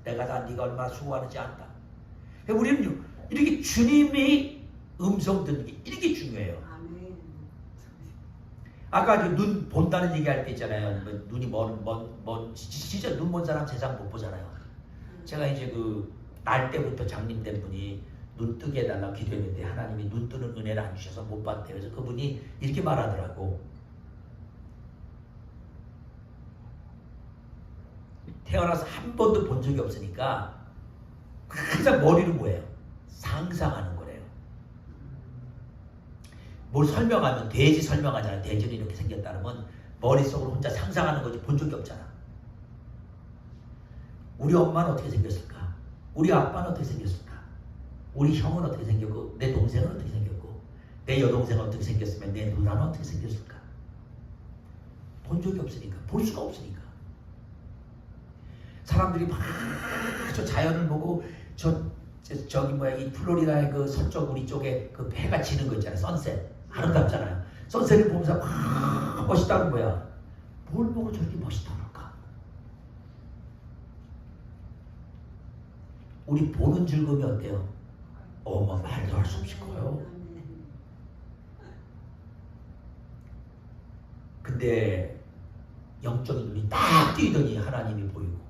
내가 다 네가 얼마나 수고하는지 안다. 우리는 이렇게 주님이 음성 듣는 게 이렇게 중요해요. 아까 눈 본다는 얘기할 때 있잖아요. 눈이 진짜 눈 본 사람 세상 못 보잖아요. 제가 이제 그 날 때부터 장님 된 분이 눈 뜨게 해달라고 기도했는데 하나님이 눈 뜨는 은혜를 안 주셔서 못 봤대요. 그래서 그분이 이렇게 말하더라고. 태어나서 한 번도 본 적이 없으니까 항상 머리는 뭐예요? 상상하는 거래요. 뭘 설명하면 돼지 설명하잖아요. 돼지는 이렇게 생겼다는 건 머릿속으로 혼자 상상하는 거지 본 적이 없잖아. 우리 엄마는 어떻게 생겼을까? 우리 아빠는 어떻게 생겼을까? 우리 형은 어떻게 생겼고 내 동생은 어떻게 생겼고 내 여동생은 어떻게 생겼으면 내 누나는 어떻게 생겼을까? 본 적이 없으니까, 볼 수가 없으니까. 사람들이 막 저 자연을 보고 저기 뭐야 이 플로리다의 그 서쪽 우리 쪽에 그 해가 지는 거 있잖아요. 선셋 아름답잖아요. 선셋을 보면서 막 멋있다는 거야. 뭘 보고 저렇게 멋있다 그럴까? 우리 보는 즐거움이 어때요? 뭐 말도 할 수 없이 커요. 근데 영적인 눈이 딱 뜨이더니 하나님이 보이고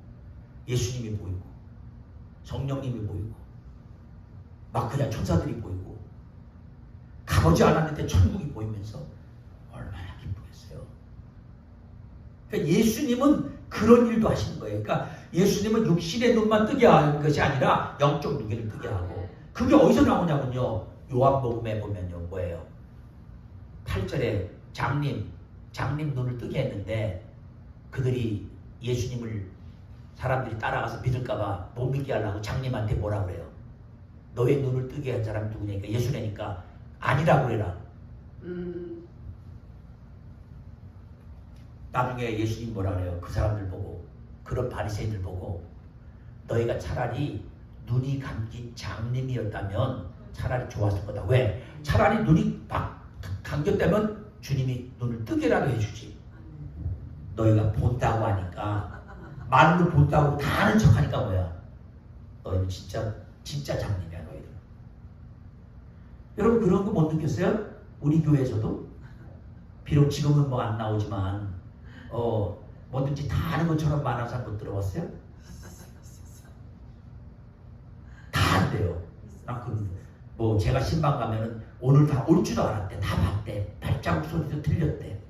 예수님이 보이고 성령님이 보이고 막 그냥 천사들이 보이고 가보지 않았는데 천국이 보이면서 얼마나 기쁘겠어요. 그러니까 예수님은 그런 일도 하시는 거예요. 그러니까 예수님은 육신의 눈만 뜨게 하는 것이 아니라 영적 눈을 뜨게 하고 그게 어디서 나오냐면요. 요한복음에 보면요. 뭐예요? 8절에 장님 눈을 뜨게 했는데 그들이 예수님을 사람들이 따라가서 믿을까봐 못 믿게 하려고 장님한테 뭐라 그래요? 너의 눈을 뜨게 한 사람이 누구냐니까 예수라니까 아니라고 그래라. 나중에 예수님 뭐라 그래요? 그 사람들 보고 그런 바리새인들 보고 너희가 차라리 눈이 감긴 장님이었다면 차라리 좋았을 거다. 왜? 차라리 눈이 막 감겼다면 주님이 눈을 뜨게라도 해주지. 너희가 본다고 하니까 말로 본다고 다 아는 척하니까 뭐야? 너희는 진짜 장님이야 너희들. 여러분 그런 거 못 느꼈어요? 우리 교회에서도 비록 지금은 뭐 안 나오지만 뭐든지 다 아는 것처럼 말하는 사람 못 들어봤어요? 다 안 돼요. 뭐 제가 신방 가면은 오늘 다 올 줄도 알았대. 다 봤대. 발자국 소리도 들렸대.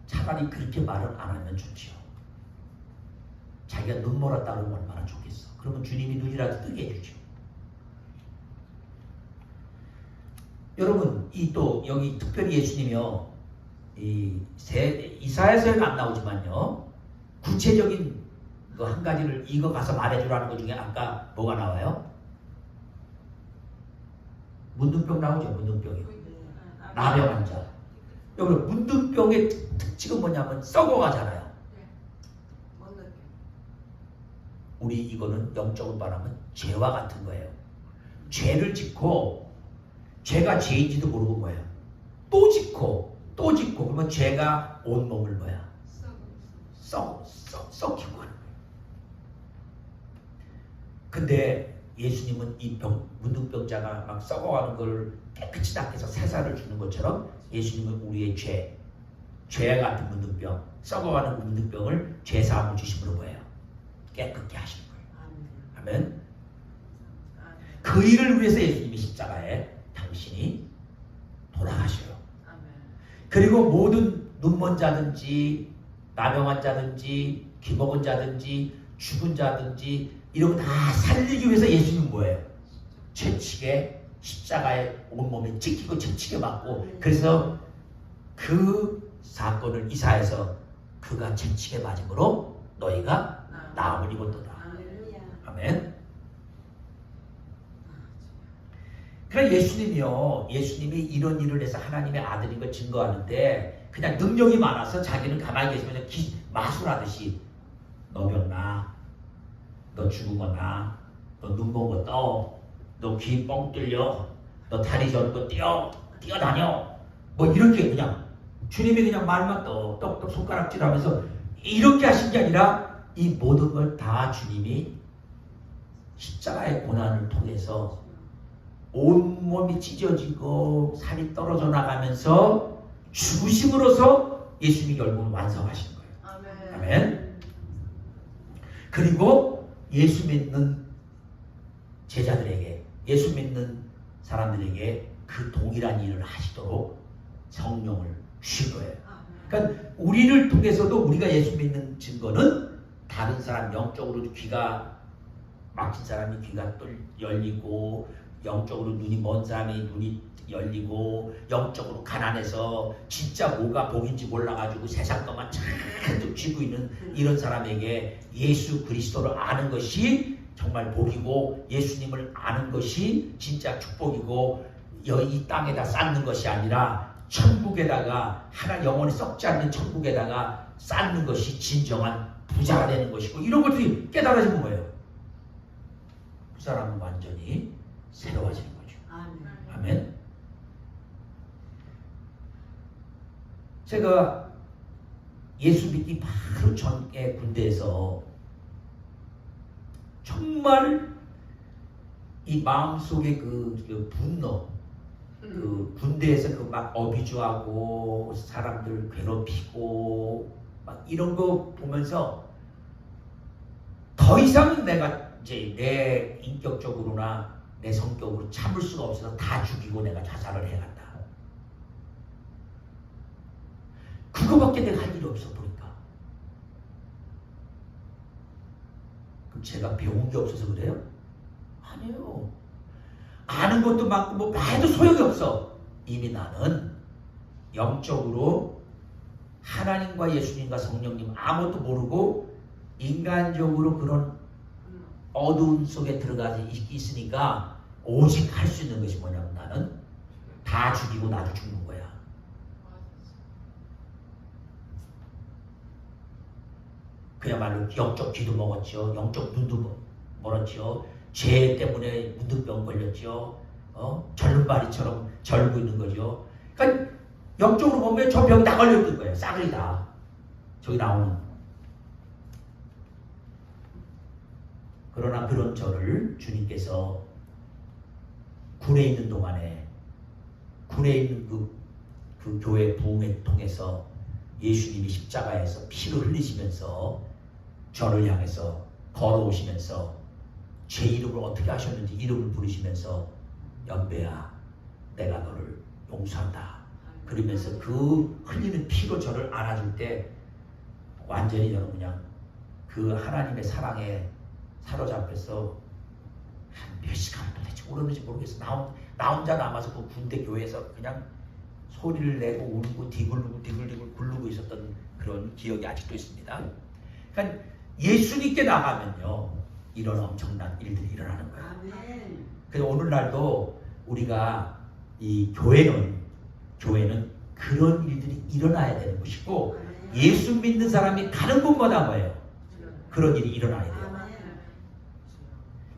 차라리 그렇게 말을 안 하면 좋지요. 자기가 눈 멀었다 그러면 얼마나 좋겠어. 그러면 주님이 눈이라도 뜨게 해주죠. 여러분 또 여기 특별히 예수님이요. 이사야서에는 안 나오지만요. 구체적인 그 한 가지를 이거 가서 말해주라는 것 중에 아까 뭐가 나와요? 문둥병 나오죠. 문둥병이. 나병 환자. 여러분 문둥병의 특징은 뭐냐면 썩어가잖아요. 우리 이거는 영적으로 말하면 죄와 같은 거예요. 죄를 짓고 죄가 죄인지도 모르고 뭐야. 또 짓고 그러면 죄가 온 몸을 뭐야. 썩히고 하는 거예요. 근데 예수님은 이 문둥병자가 막 썩어가는 걸 깨끗이 닦아서 새살을 주는 것처럼 예수님은 우리의 죄 같은 문둥병, 썩어가는 그 문둥병을 죄사함을 주심으로 뭐예요? 깨끗게 하시는 거예요. 아멘. 그 일을 위해서 예수님이 십자가에 당신이 돌아가셔요. 그리고 모든 눈먼 자든지 나병한 자든지 기먹은 자든지 죽은 자든지 이런 거 다 살리기 위해서 예수님은 뭐예요? 채찍에 십자가에 온몸에 찍히고 채찍에 맞고 그래서 그 사건을 이사해서 그가 채찍에 맞음으로 너희가 나음을 입었도다. 아멘. 그러니까 예수님이 이런 일을 해서 하나님의 아들인 걸 증거하는데 그냥 능력이 많아서 자기는 가만히 계시면서 마술하듯이 너 병나, 너 죽은 거 나, 너 눈 본 거 떠, 너 귀 뻥 뚫려, 너 다리 저는 거 뛰어다녀 뭐 이렇게 그냥 주님이 그냥 말만 떡떡 손가락질하면서 이렇게 하신 게 아니라 이 모든 걸 다 주님이 십자가의 고난을 통해서 온몸이 찢어지고 살이 떨어져 나가면서 죽으심으로써 예수님이 결국은 완성하신 거예요. 아멘. 그리고 예수 믿는 제자들에게, 예수 믿는 사람들에게 그 동일한 일을 하시도록 성령을 주신 거예요. 그러니까 우리를 통해서도 우리가 예수 믿는 증거는 다른 사람 영적으로 귀가 막힌 사람이 귀가 또 열리고 영적으로 눈이 먼 사람이 눈이 열리고 영적으로 가난해서 진짜 뭐가 복인지 몰라가지고 세상 것만 잔뜩 쥐고 있는 이런 사람에게 예수 그리스도를 아는 것이 정말 복이고 예수님을 아는 것이 진짜 축복이고 이 땅에다 쌓는 것이 아니라 천국에다가 하나 영원히 썩지 않는 천국에다가 쌓는 것이 진정한 부자가 되는 것이고 이런 것들이 깨달아지는 거예요. 그 사람은 완전히 새로워지는 거죠. 아멘. 제가 예수 믿기 바로 전에 군대에서 정말 이 마음속에 그 분노, 그 군대에서 그 막 어비주하고 사람들 괴롭히고 막 이런 거 보면서 더 이상은 내가 이제 내 인격적으로나 내 성격으로 참을 수가 없어서 다 죽이고 내가 자살을 해간다. 그거밖에 내가 할 일이 없어 보니까. 그럼 제가 배운 게 없어서 그래요? 아니에요. 아는 것도 많고 뭐 해도 소용이 없어. 이미 나는 영적으로 하나님과 예수님과 성령님 아무것도 모르고 인간적으로 그런 어두운 속에 들어가 있으니까 오직 할 수 있는 것이 뭐냐면 나는 다 죽이고 나도 죽는 거야. 그야말로 영적 귀도 먹었죠. 영적 눈도 멀었죠. 죄 때문에 문둥병 걸렸죠. 절름발이처럼 절고 있는 거죠. 그러니까 영적으로 보면 저 병이 다 걸렸던 거예요. 싸그리 다. 저기 나오는. 그러나 그런 저를 주님께서 군에 있는 동안에 군에 있는 그 교회 부흥을 통해서 예수님이 십자가에서 피를 흘리시면서 저를 향해서 걸어오시면서 제 이름을 어떻게 하셨는지 이름을 부르시면서 연배야 내가 너를 용서한다 그러면서 그 흘리는 피로 저를 안아줄 때 완전히 저는 그냥 그 하나님의 사랑에 사로잡혀서 한 몇 시간 도대체 오르는지 모르겠어. 나 혼자 남아서 그 군대 교회에서 그냥 소리를 내고 울고 디굴디굴 굴르고 있었던 그런 기억이 아직도 있습니다. 그러니까 예수님께 나가면요 이런 엄청난 일들이 일어나는 거예요. 그래서 오늘날도 우리가 이 교회는 그런 일들이 일어나야 되는 것이고 예수 믿는 사람이 가는 곳마다 뭐예요? 그런 일이 일어나야 돼요.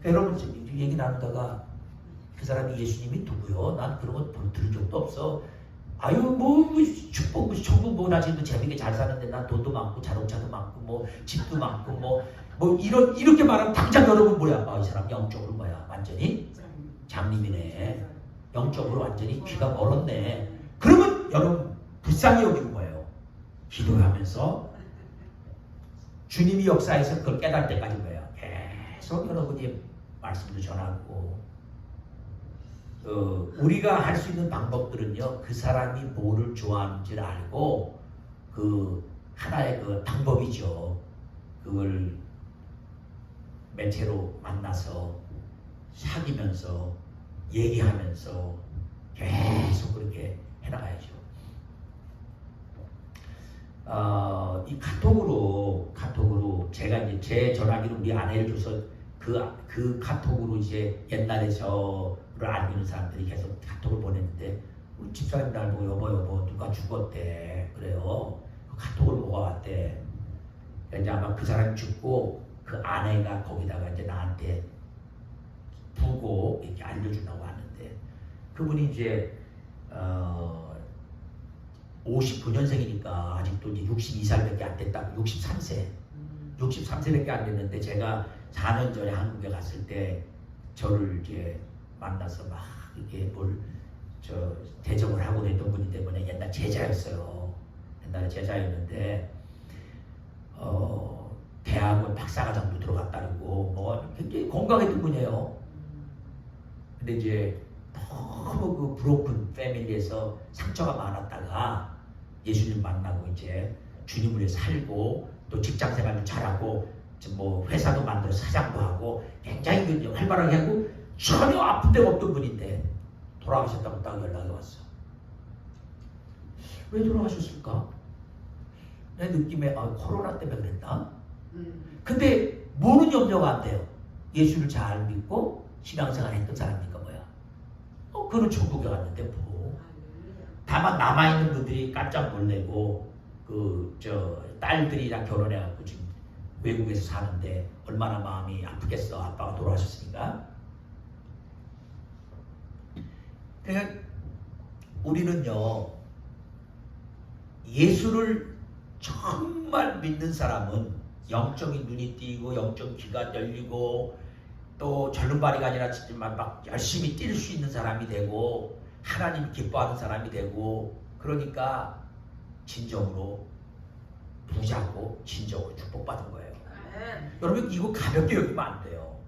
그러니까 여러분 얘기 나누다가 그 사람이 예수님이 누구요? 난 그런 거 들은 적도 없어. 아유 뭐 축복 천국 뭐 나지도 재밌게 잘 사는데 난 돈도 많고 자동차도 많고 뭐 집도 많고 뭐 이렇게 말하면 당장 여러분 뭐야? 이 사람 영적으로 뭐야? 완전히 장님이네. 영적으로 완전히 귀가 멀었네. 그러면 여러분 불쌍히 여기는 거예요. 기도하면서 주님이 역사에서 그걸 깨달을 때까지 뭐예요? 계속 여러분이 말씀도 전하고 우리가 할 수 있는 방법들은요. 그 사람이 뭐를 좋아하는지를 알고 그 하나의 그 방법이죠. 그걸 매체로 만나서 사귀면서 얘기하면서 계속 그렇게 해나가야죠. 이 카톡으로 제가 이제 제 전화기를 우리 아내를 줘서 그 카톡으로 이제 옛날에 저를 알고 있는 사람들이 계속 카톡을 보냈는데 우리 집사님 날 보고 여보 누가 죽었대 그래요. 그 카톡을 모아왔대. 이제 아마 그 사람이 죽고 그 아내가 거기다가 이제 나한테 부고 이렇게 알려주려고 하는데 그분이 이제 59년생이니까 아직도 이제 62살밖에 안 됐다고 63세밖에 안 됐는데 제가 4년 전에 한국에 갔을 때 저를 이제 만나서 막 이렇게 대접을 하고 그랬던 분이 때문에 옛날 제자였어요. 옛날에 제자였는데 대학원 박사과정도 들어갔다고 뭐 굉장히 건강했던 분이에요. 근데 이제 너무 그 브로큰 패밀리에서 상처가 많았다가 예수님 만나고 이제 주님을 위해 살고 또 직장생활도 잘하고 뭐 회사도 만들어 사장도 하고 굉장히 활발하게 하고 전혀 아픈 데가 없던 분인데 돌아가셨다고 딱 연락이 왔어. 왜 돌아가셨을까? 내 느낌에 코로나 때문에 그랬나? 근데 뭐는 염려가 안 돼요. 예수를 잘 믿고 신앙생활 했던 사람이니까 뭐야. 그는 천국에 갔는데 뭐. 다만 남아있는 분들이 깜짝 놀래고 딸들이랑 결혼해갖고 지금 외국에서 사는데 얼마나 마음이 아프겠어. 아빠가 돌아가셨으니까. 그러니까 우리는요 예수를 정말 믿는 사람은 영적인 눈이 띄고 영적 귀가 열리고 또 절름발이가 아니라 막 열심히 뛸 수 있는 사람이 되고 하나님 기뻐하는 사람이 되고 그러니까 진정으로 부자고 진정으로 축복받은 거예요. 여러분 이거 가볍게 여기면 안 돼요.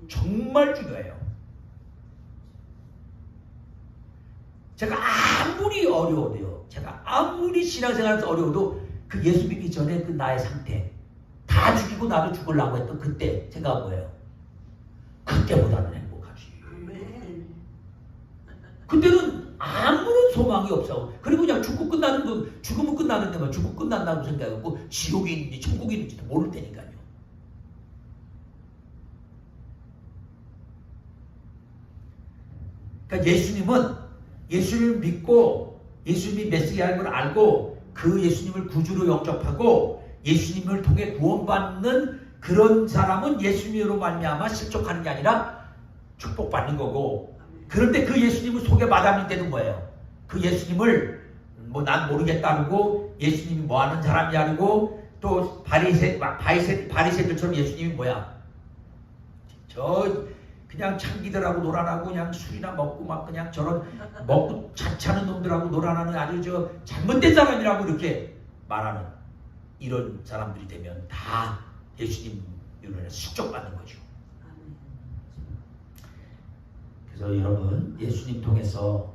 정말 중요해요. 제가 아무리 어려워도요. 제가 아무리 신앙생활에서 어려워도 그 예수 믿기 전에 그 나의 상태 다 죽이고 나도 죽으려고 했던 그때 생각은 뭐예요? 그때보다는 행복하지. 그때는 아무런 소망이 없어. 그리고 그냥 죽음은 끝나는 데만 죽고 끝난다고 생각하고 지옥이 있는지 천국이 있는지도 모를 때니까요. 그러니까 예수님을 믿고 예수님이 메시아인 걸 알고 그 예수님을 구주로 영접하고 예수님을 통해 구원받는 그런 사람은 예수님으로 말미암아 실족하는 게 아니라 축복받는 거고 그런데 그 예수님을 소개받으면 되는 거예요. 그 예수님을 난 모르겠다고 예수님이 뭐하는 사람이냐고 또 바리새들처럼 예수님이 뭐야 그냥 창기들하고 놀아나고 그냥 술이나 먹고 막 그냥 저런 먹고 자차는 놈들하고 놀아나는 아주 잘못된 사람이라고 이렇게 말하는 이런 사람들이 되면 다 예수님 이론에 숙적받는 거죠. 그래서 여러분 예수님 통해서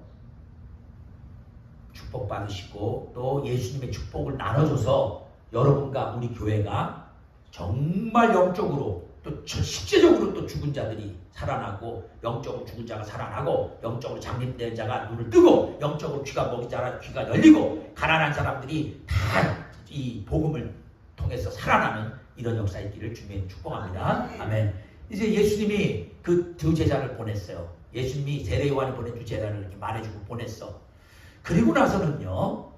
축복받으시고 또 예수님의 축복을 나눠줘서 여러분과 우리 교회가 정말 영적으로 또 실제적으로 또 죽은 자들이 살아나고 영적으로 죽은 자가 살아나고 영적으로 장립된 자가 눈을 뜨고 영적으로 귀가 먹인 자가 귀가 열리고 가난한 사람들이 다 이 복음을 통해서 살아나는 이런 역사의 길을 주님이 축복합니다. 아멘. 이제 예수님이 그 두 제자를 보냈어요. 예수님이 세례 요한이 보낸 주제라를 이렇게 말해주고 보냈어. 그리고 나서는요,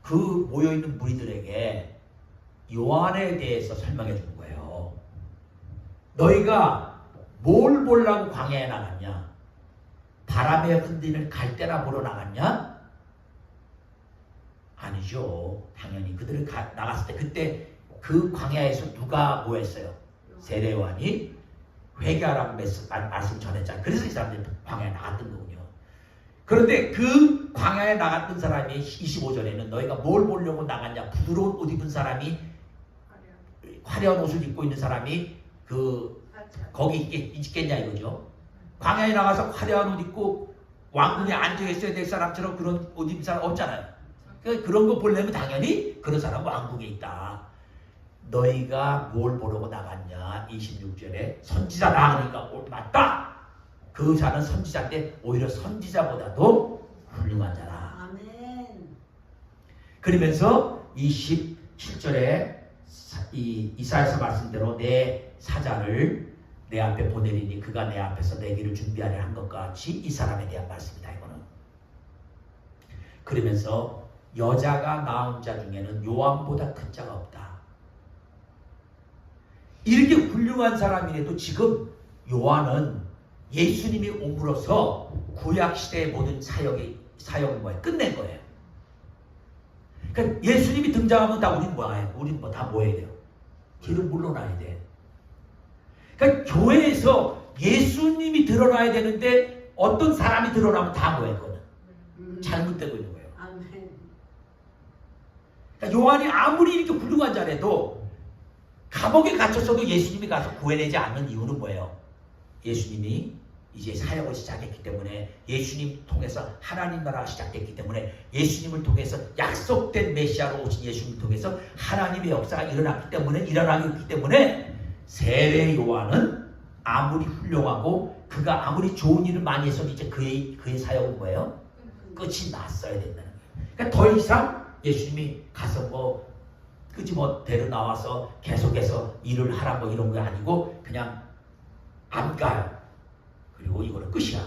그 모여있는 무리들에게 요한에 대해서 설명해 주는 거예요. 너희가 뭘 보려고 광야에 나갔냐? 바람에 흔들리는 갈대나 보러 나갔냐? 아니죠. 당연히 그들을 나갔을 때 그때 그 광야에서 누가 뭐 했어요? 세례 요한이 회개하라고 말씀 전했잖아요. 그래서 이 사람들이 광야에 나갔던 거군요. 그런데 그 광야에 나갔던 사람이 25절에는 너희가 뭘 보려고 나갔냐? 부드러운 옷 입은 사람이, 화려한 옷을 입고 있는 사람이 거기 있겠냐 이거죠. 광야에 나가서 화려한 옷 입고 왕궁에 앉아 있어야 될 사람처럼 그런 옷 입은 사람 없잖아요. 그런 거 보려면 당연히 그런 사람 왕궁에 있다. 너희가 뭘 보려고 나갔냐? 26절에 선지자다 하니까 맞다. 그 자는 선지자인데 오히려 선지자보다도 훌륭한 자라. 아멘. 그러면서 27절에 이사야서 말씀대로 내 사자를 내 앞에 보내리니 그가 내 앞에서 내 길을 준비하려 한 것과 같이 이 사람에 대한 말씀이다. 이거는. 그러면서 여자가 낳은 자 중에는 요한보다 큰 자가 없다. 이렇게 훌륭한 사람이라도 지금 요한은 예수님이 옴으로써 구약시대의 모든 사역을 뭐예요? 끝낸 거예요. 그러니까 예수님이 등장하면 다 우린 뭐예요? 우린 다 뭐 해야 돼요? 뒤로 물러나야 돼. 그러니까 교회에서 예수님이 드러나야 되는데 어떤 사람이 드러나면 다 뭐했거든? 잘못되고 있는 거예요. 아멘. 그러니까 요한이 아무리 이렇게 훌륭한 자라도 감옥에 갇혔어도 예수님이 가서 구해내지 않는 이유는 뭐예요? 예수님이 이제 사역을 시작했기 때문에, 예수님 통해서 하나님 나라가 시작됐기 때문에, 예수님을 통해서 약속된 메시아로 오신 예수님을 통해서 하나님의 역사가 일어나기 때문에 세례 요한은 아무리 훌륭하고 그가 아무리 좋은 일을 많이 했어도 이제 그의 사역은 뭐예요? 끝이 났어야 된다는 거예요. 그러니까 더 이상 예수님이 가서 데려 나와서 계속해서 일을 하라 이런 게 아니고 그냥 안 가요. 그리고 이거는 끝이야.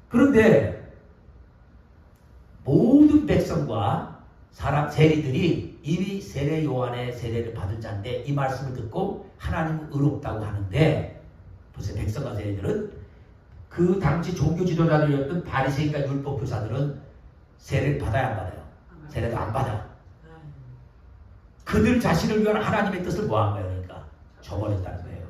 그런데 모든 백성과 세리들이 이미 세례 요한의 세례를 받은 자인데 이 말씀을 듣고 하나님은 의롭다고 하는데, 보세요. 백성과 세리들은 그 당시 종교 지도자들이었던 바리새인과 율법 교사들은 세례를 받아야 안 받아요? 세례도 안 받아. 그들 자신을 위한 하나님의 뜻을 뭐한 거예요? 그러니까 저버렸다는 거예요.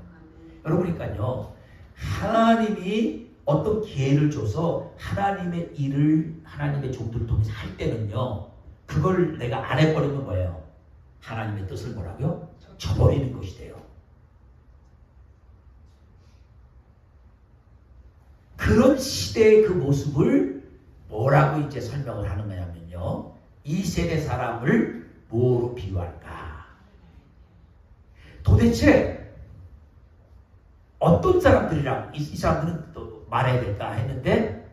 여러분이니까요, 하나님이 어떤 기회를 줘서 하나님의 일을 하나님의 종들을 통해서 할 때는요, 그걸 내가 안 해버리면 뭐예요? 하나님의 뜻을 뭐라고요? 저버리는 것이 돼요. 그런 시대의 그 모습을 뭐라고 이제 설명을 하는 거냐면요, 이 세대 사람을 뭐로 비유할까? 도대체 어떤 사람들이랑 이 사람들은 또 말해야 될까 했는데,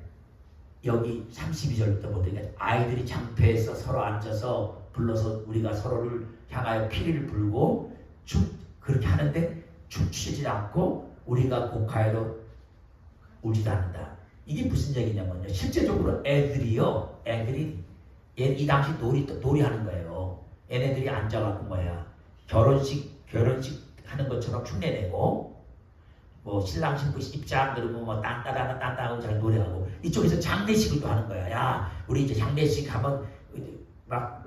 여기 32절부터 보니까 아이들이 장패에서 서로 앉아서 불러서 우리가 서로를 향하여 피리를 불고 그렇게 하는데 춤추지 않고 우리가 곡하여도 울지도 않는다. 이게 무슨 얘기냐면요, 실제적으로 애들이 이 당시 놀이하는 거예요. 얘네들이 앉아갖고 결혼식 하는 것처럼 흉내내고, 신랑 신부 입장 그러고 딴따라나 하고 잘 노래하고, 이쪽에서 장례식을 또 하는 거야. 야, 우리 이제 장례식 하면 막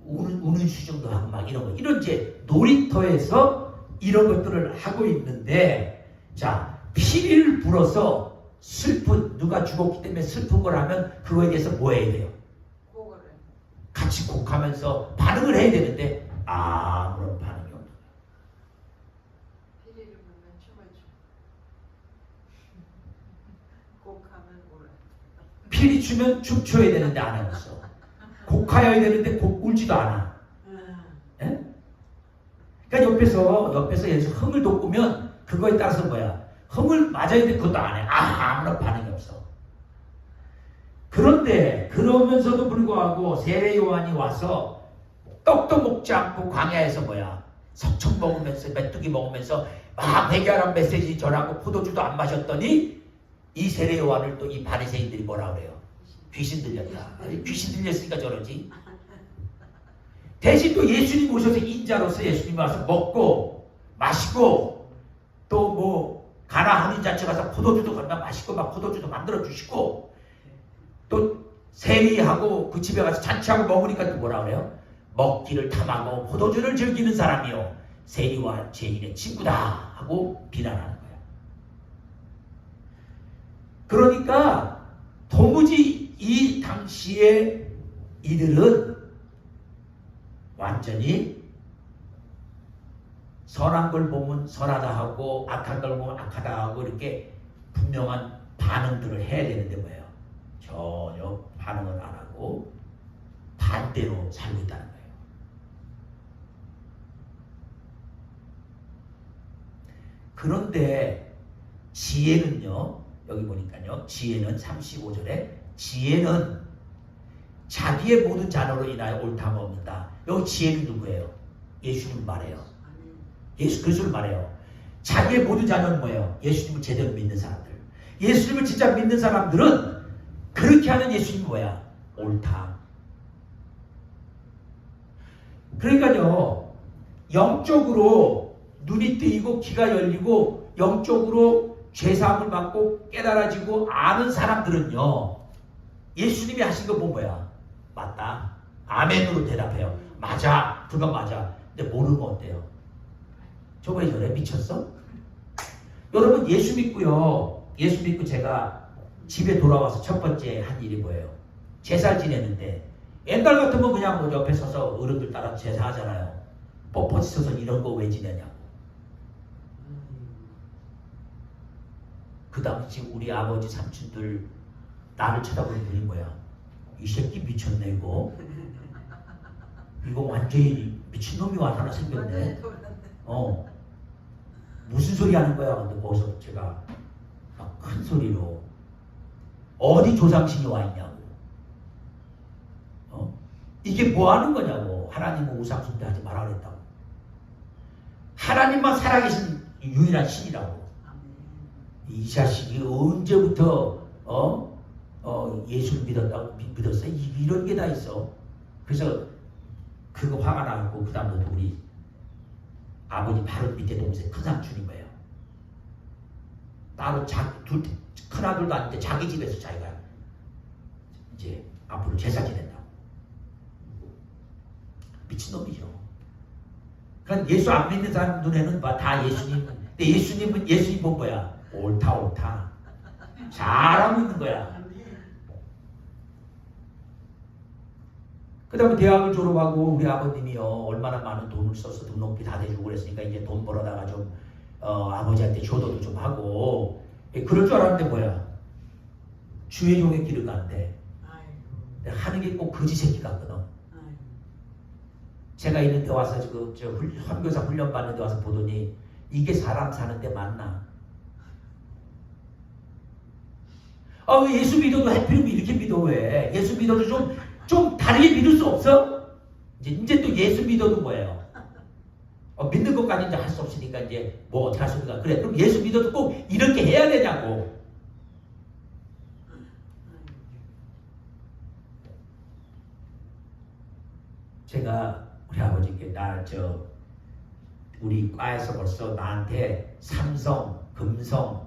우는 수정도 하고 막 이런 이제 놀이터에서 이런 것들을 하고 있는데, 자, 피리를 불어서 누가 죽었기 때문에 슬픈 걸 하면 그거에 대해서 뭐 해야 돼요? 같이 곡하면서 반응을 해야 되는데 아무런 반응이 없는 거예요. 피리를 불면 춤을 춰. 곡하면 울어. 피리 추면 춤춰야 되는데 안 했어. 곡하여야 되는데 울지도 않아. 예? 그러니까 옆에서 예를 들어서 흥을 돋구면 그거에 따라서 흥을 맞아야 되는데 그것도 안 해. 아무런 반응이 없어. 그런데 그러면서도 불구하고 세례 요한이 와서 떡도 먹지 않고 광야에서 석청 먹으면서 메뚜기 먹으면서 막 회개하라는 메시지 전하고 포도주도 안 마셨더니 이 세례 요한을 또 이 바리새인들이 뭐라 그래요? 귀신 들렸다. 귀신 들렸으니까 저러지. 대신 또 예수님 오셔서 인자로서 예수님 와서 먹고 마시고 또 뭐 가나 한인잔치 가서 포도주도 건너 마시고 막 포도주도 만들어 주시고 또 세리하고 그 집에 가서 잔치하고 먹으니까 또 뭐라 그래요? 먹기를 탐하고 포도주를 즐기는 사람이요 세리와 죄인의 친구다 하고 비난하는 거예요. 그러니까 도무지 이 당시에 이들은 완전히 선한 걸 보면 선하다 하고 악한 걸 보면 악하다 하고 이렇게 분명한 반응들을 해야 되는데 뭐예요? 전혀 반응을 안 하고 반대로 살고 있다는 거예요. 그런데 지혜는요, 여기 보니까요, 지혜는 35절에 지혜는 자기의 모든 자녀로 인하여 옳다 먹는다. 여기 지혜는 누구예요? 예수님 말해요. 예수 그리스도를 말해요. 자기의 모든 자녀는 뭐예요? 예수님을 제대로 믿는 사람들. 예수님을 진짜 믿는 사람들은 그렇게 하는 예수님이 뭐야? 옳다. 그러니까요, 영적으로 눈이 뜨이고 귀가 열리고 영적으로 죄사함을 받고 깨달아지고 아는 사람들은요, 예수님이 하신 거 뭐야? 맞다. 아멘으로 대답해요. 맞아. 그건 맞아. 근데 모르면 어때요? 저번에 저래 미쳤어? 여러분 예수 믿고요. 예수 믿고 제가 집에 돌아와서 첫 번째 한 일이 뭐예요? 제사 지내는데 옛날 같으면 그냥 뭐 옆에 서서 어른들 따라 제사하잖아요. 뻣뻣이 서서 이런 거 왜 지내냐고. 그 당시 우리 아버지 삼촌들 나를 쳐다보는 분이 뭐야? 이 새끼 미쳤네 이거. 이거 완전히 미친놈이 하나 생겼네. 무슨 소리 하는 거야? 근데 거기서 제가 막 큰 소리로 어디 조상신이 와 있냐고. 이게 뭐 하는 거냐고. 하나님은 우상 숭배하지 말아 그랬다고. 하나님만 살아계신 유일한 신이라고. 이 자식이 언제부터 예수를 믿었어? 이런 게 다 있어. 그래서 그거 화가 나고 그 다음부터 우리 아버지 바로 밑에 동생 큰 삼촌인 거예요. 따로 큰 아들도 아닌데 자기 집에서 자기가 이제 앞으로 제사 지낸다고. 미친놈이죠. 그러니까 예수 안 믿는 사람 눈에는 다 예수님. 근데 예수님 본 거야. 옳다. 잘하고 있는 거야. 그 다음에 대학을 졸업하고 우리 아버님이요 얼마나 많은 돈을 써서 등록비 다 대주고 그랬으니까 이제 돈 벌어다가 좀 아버지한테 효도도 좀 하고 그럴 줄 알았는데 뭐야 주의 종의 길을 간대. 하는 게 꼭 거지 새끼 같거든. 제가 있는 데 와서 선교사 훈련 받는 데 와서 보더니 이게 사람 사는데 맞나? 왜 예수 믿어도 해필이면 이렇게 믿어 왜? 예수 믿어도 좀 다르게 믿을 수 없어? 이제 또 예수 믿어도 뭐예요? 믿는 것까지 이제 할 수 없으니까 이제 뭐 어떻게 할 수 없으니까 그래. 그럼 예수 믿어도 꼭 이렇게 해야 되냐고. 제가 우리 아버지께 우리 과에서 벌써 나한테 삼성, 금성,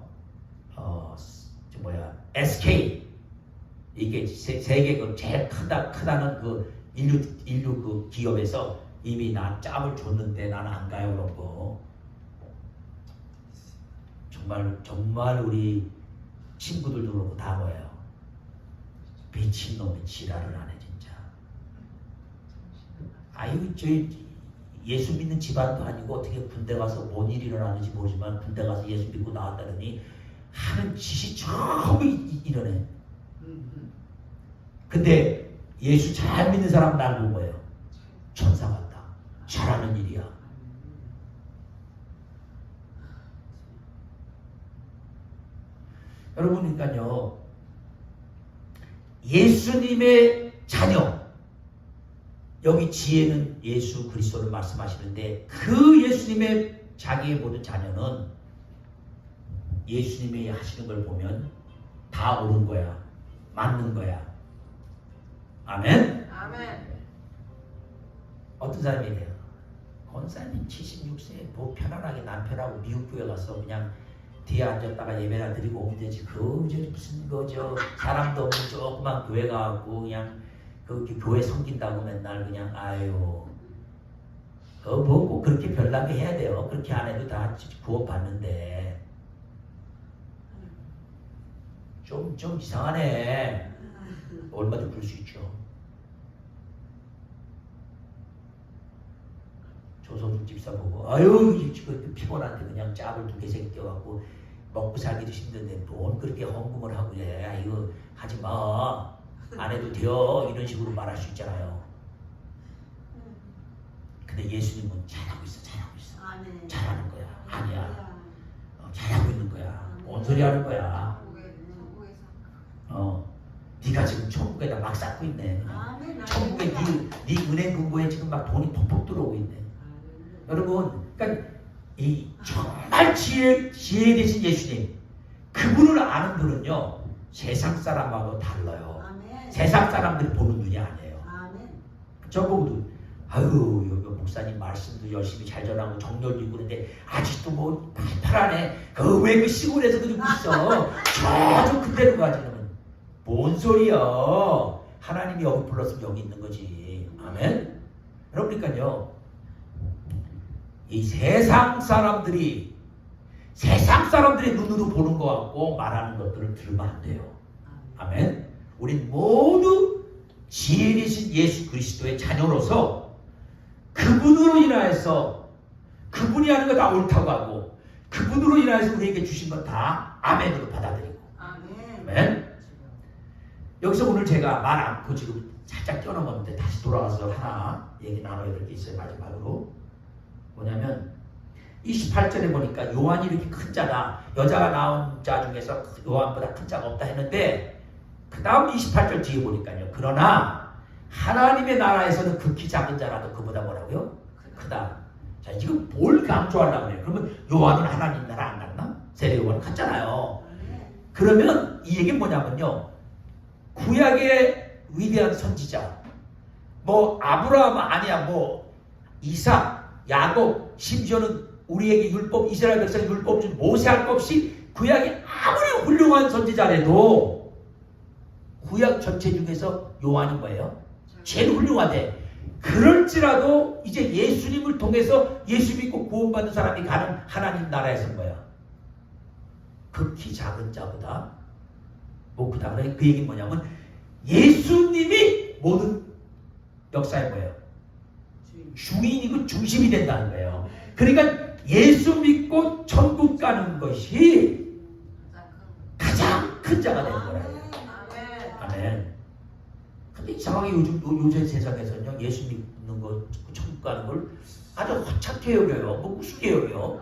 SK 이게 세계 그 제일 크다는 그 인류 그 기업에서 이미 나 짭을 줬는데 나는 안 가요 그런 거. 정말 우리 친구들도 그렇고 다 뭐예요? 미친놈이 지랄을 하네 진짜. 예수 믿는 집안도 아니고 어떻게 군대 가서 뭔 일이 일어나는지 모르지만 군대 가서 예수 믿고 나왔다더니 하는 짓이 전부 이러네. 근데 예수 잘 믿는 사람 날 본 거예요. 천사 같다. 잘하는 일이야. 여러분 그러니까요. 예수님의 자녀 여기 지혜는 예수 그리스도를 말씀하시는데 그 예수님의 자기의 모든 자녀는 예수님이 하시는 걸 보면 다 옳은 거야. 맞는 거야. 아멘? 아멘. 어떤 사람이래요? 권사님 76세 뭐 편안하게 남편하고 미국 교회 가서 그냥 뒤에 앉았다가 예배나 드리고 오면 되지. 무슨 거죠? 사람도 없는 조그만 교회 가고 그냥 그 교회 섬긴다고 맨날 그냥 아유 뭐 꼭 그렇게 별나게 해야 돼요. 그렇게 안 해도 다 구원 받는데 좀 이상하네. 얼마든지 그럴 수 있죠. 조선중 집사 보고 아유 지금 피곤한데 그냥 짭을 2개 껴갖고 먹고 살기도 힘든데 뭔 그렇게 헌금을 하고 그래. 이거 하지 마. 안 해도 돼요. 이런 식으로 말할 수 있잖아요. 근데 예수님은 잘하고 있어. 아멘. 잘하는 거야. 아니야. 잘하고 있는 거야. 뭔 소리 하는 거야. 네가 지금 천국에다 막 쌓고 있네. 아멘. 천국에 네 은행 금고에 지금 막 돈이 퍽퍽 들어오고 있네. 여러분, 그러니까 이 정말 지혜 되신 예수님, 그분을 아는 분은요 세상 사람하고 달라요. 아멘. 세상 사람들이 보는 눈이 아니에요. 아멘. 저보고도 아유 여기 목사님 말씀도 열심히 잘 전하고 정렬이고 그런데 아직도 뭐 팔팔하네. 왜 그 시골에서 그러고 있어? 저좀 그대로 가지는 뭔 소리야? 하나님이 여기 불렀으면 여기 있는 거지. 아멘. 그러니까요. 이 세상 사람들이 눈으로 보는 것 같고 말하는 것들을 들으면 안 돼요. 아멘. 우린 모두 지혜이신 예수 그리스도의 자녀로서 그분으로 인하여서 그분이 하는 거 다 옳다고 하고 그분으로 인하여서 우리에게 주신 건 다 아멘으로 받아들이고. 아멘. 여기서 오늘 제가 말 않고 지금 살짝 껴넘었는데 다시 돌아가서 하나 얘기 나눠야 될 게 있어요. 마지막으로. 뭐냐면 28절에 보니까 요한이 이렇게 큰 자다. 여자가 낳은 자 중에서 요한보다 큰 자가 없다 했는데 그 다음 28절 뒤에 보니까요. 그러나 하나님의 나라에서는 극히 작은 자라도 그보다 뭐라고요? 크다. 자, 지금 뭘 강조하려고 그래요? 그러면 요한은 하나님 나라 안 갔나? 세례 요한은 갔잖아요. 그러면 이 얘기는 뭐냐면요. 구약의 위대한 선지자 뭐 아브라함 아니야 뭐 이삭 야곱 심지어는 우리에게 율법 이스라엘 백성 율법 중 모세할 것 없이 구약이 아무리 훌륭한 선지자라도 구약 전체 중에서 요한이 뭐예요? 제일 훌륭하대. 그럴지라도 이제 예수님을 통해서 예수 믿고 구원받는 사람이 가는 하나님 나라에서 뭐야? 극히 작은 자보다 뭐 그 다음에 그 얘기는 뭐냐면 예수님이 모든 역사에 뭐예요? 주인이고 중심이 된다는 거예요. 그러니까 예수 믿고 천국 가는 것이 가장 큰 자가 되는 거예요. 아멘. 근데 이상하게 요새 세상에서는요 예수 믿는 거 천국 가는 걸 아주 허착해 여겨요. 뭐 우습게 여겨요.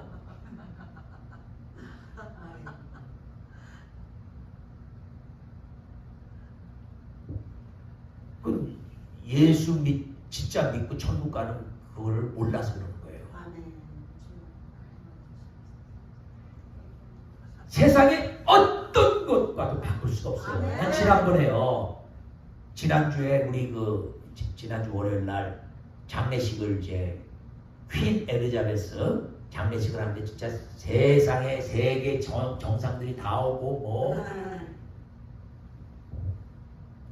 그 예수 진짜 믿고 천국 가는 그거를 몰라서 그러는 거예요. 세상에 어떤 것과도 바꿀 수가 없어요. 난 지난번에요. 지난주에 우리 지난주 월요일 날 장례식을 이제 퀸 엘리자베스 장례식을 하는데 진짜 세상에 세계 정상들이 다 오고 뭐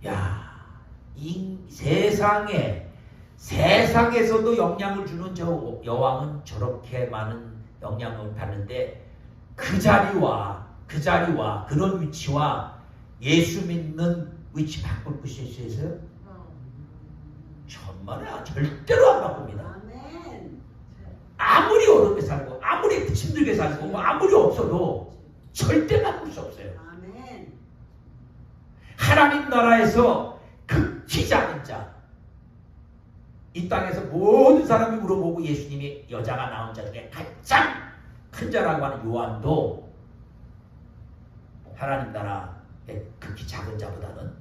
야, 이 세상에서도 영향을 주는 저 여왕은 저렇게 많은 영향을 받는데 그 자리와 그런 위치와 예수 믿는 위치 바꿀 수 있어요? 천만에 절대로 안 바꿉니다. 아무리 어렵게 살고 아무리 힘들게 살고 뭐 아무리 없어도 절대 바꿀 수 없어요. 하나님 나라에서 극히 작은 자, 이 땅에서 모든 사람이 물어보고 예수님이 여자가 낳은 자 중에 가장 큰 자라고 하는 요한도 하나님 나라의 극히 작은 자보다는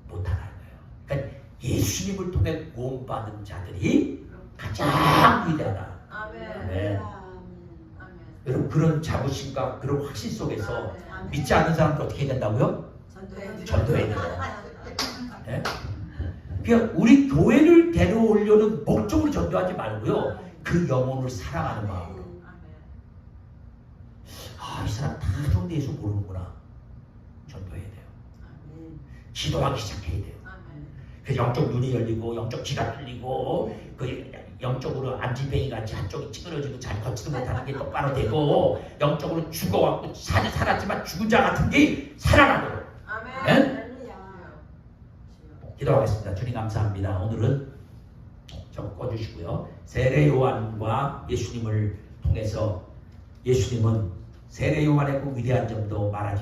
못하다는 거예요. 그러니까 예수님을 통해 구원받은 자들이 가장 위대하다. 아멘. 네. 아멘. 여러분 그런 자부심과 그런 확신 속에서 아멘. 믿지 않는 사람도 어떻게 해야 된다고요? 전도해야 돼요. 네? 그러니까 우리 교회를 데려오려는 목적으로 전도하지 말고요. 그 영혼을 사랑하는 마음으로. 아, 이 사람 다 성대 예수 모르는구나. 전도해야 돼요. 기도하기 시작해야 돼요. 그 영적 눈이 열리고 영적 귀가 뚫리고 그 영적으로 안지뱅이 같이 한쪽이 찌그러지고 잘 걷지도 못하는 게 똑바로 되고 영적으로 죽어갖고 살았지만 죽은 자 같은 게 살아나고. 네? 기도하겠습니다. 주님 감사합니다. 오늘은 좀 꺼주시고요. 세례 요한과 예수님을 통해서 예수님은 세례 요한의 그 위대한 점도 말하지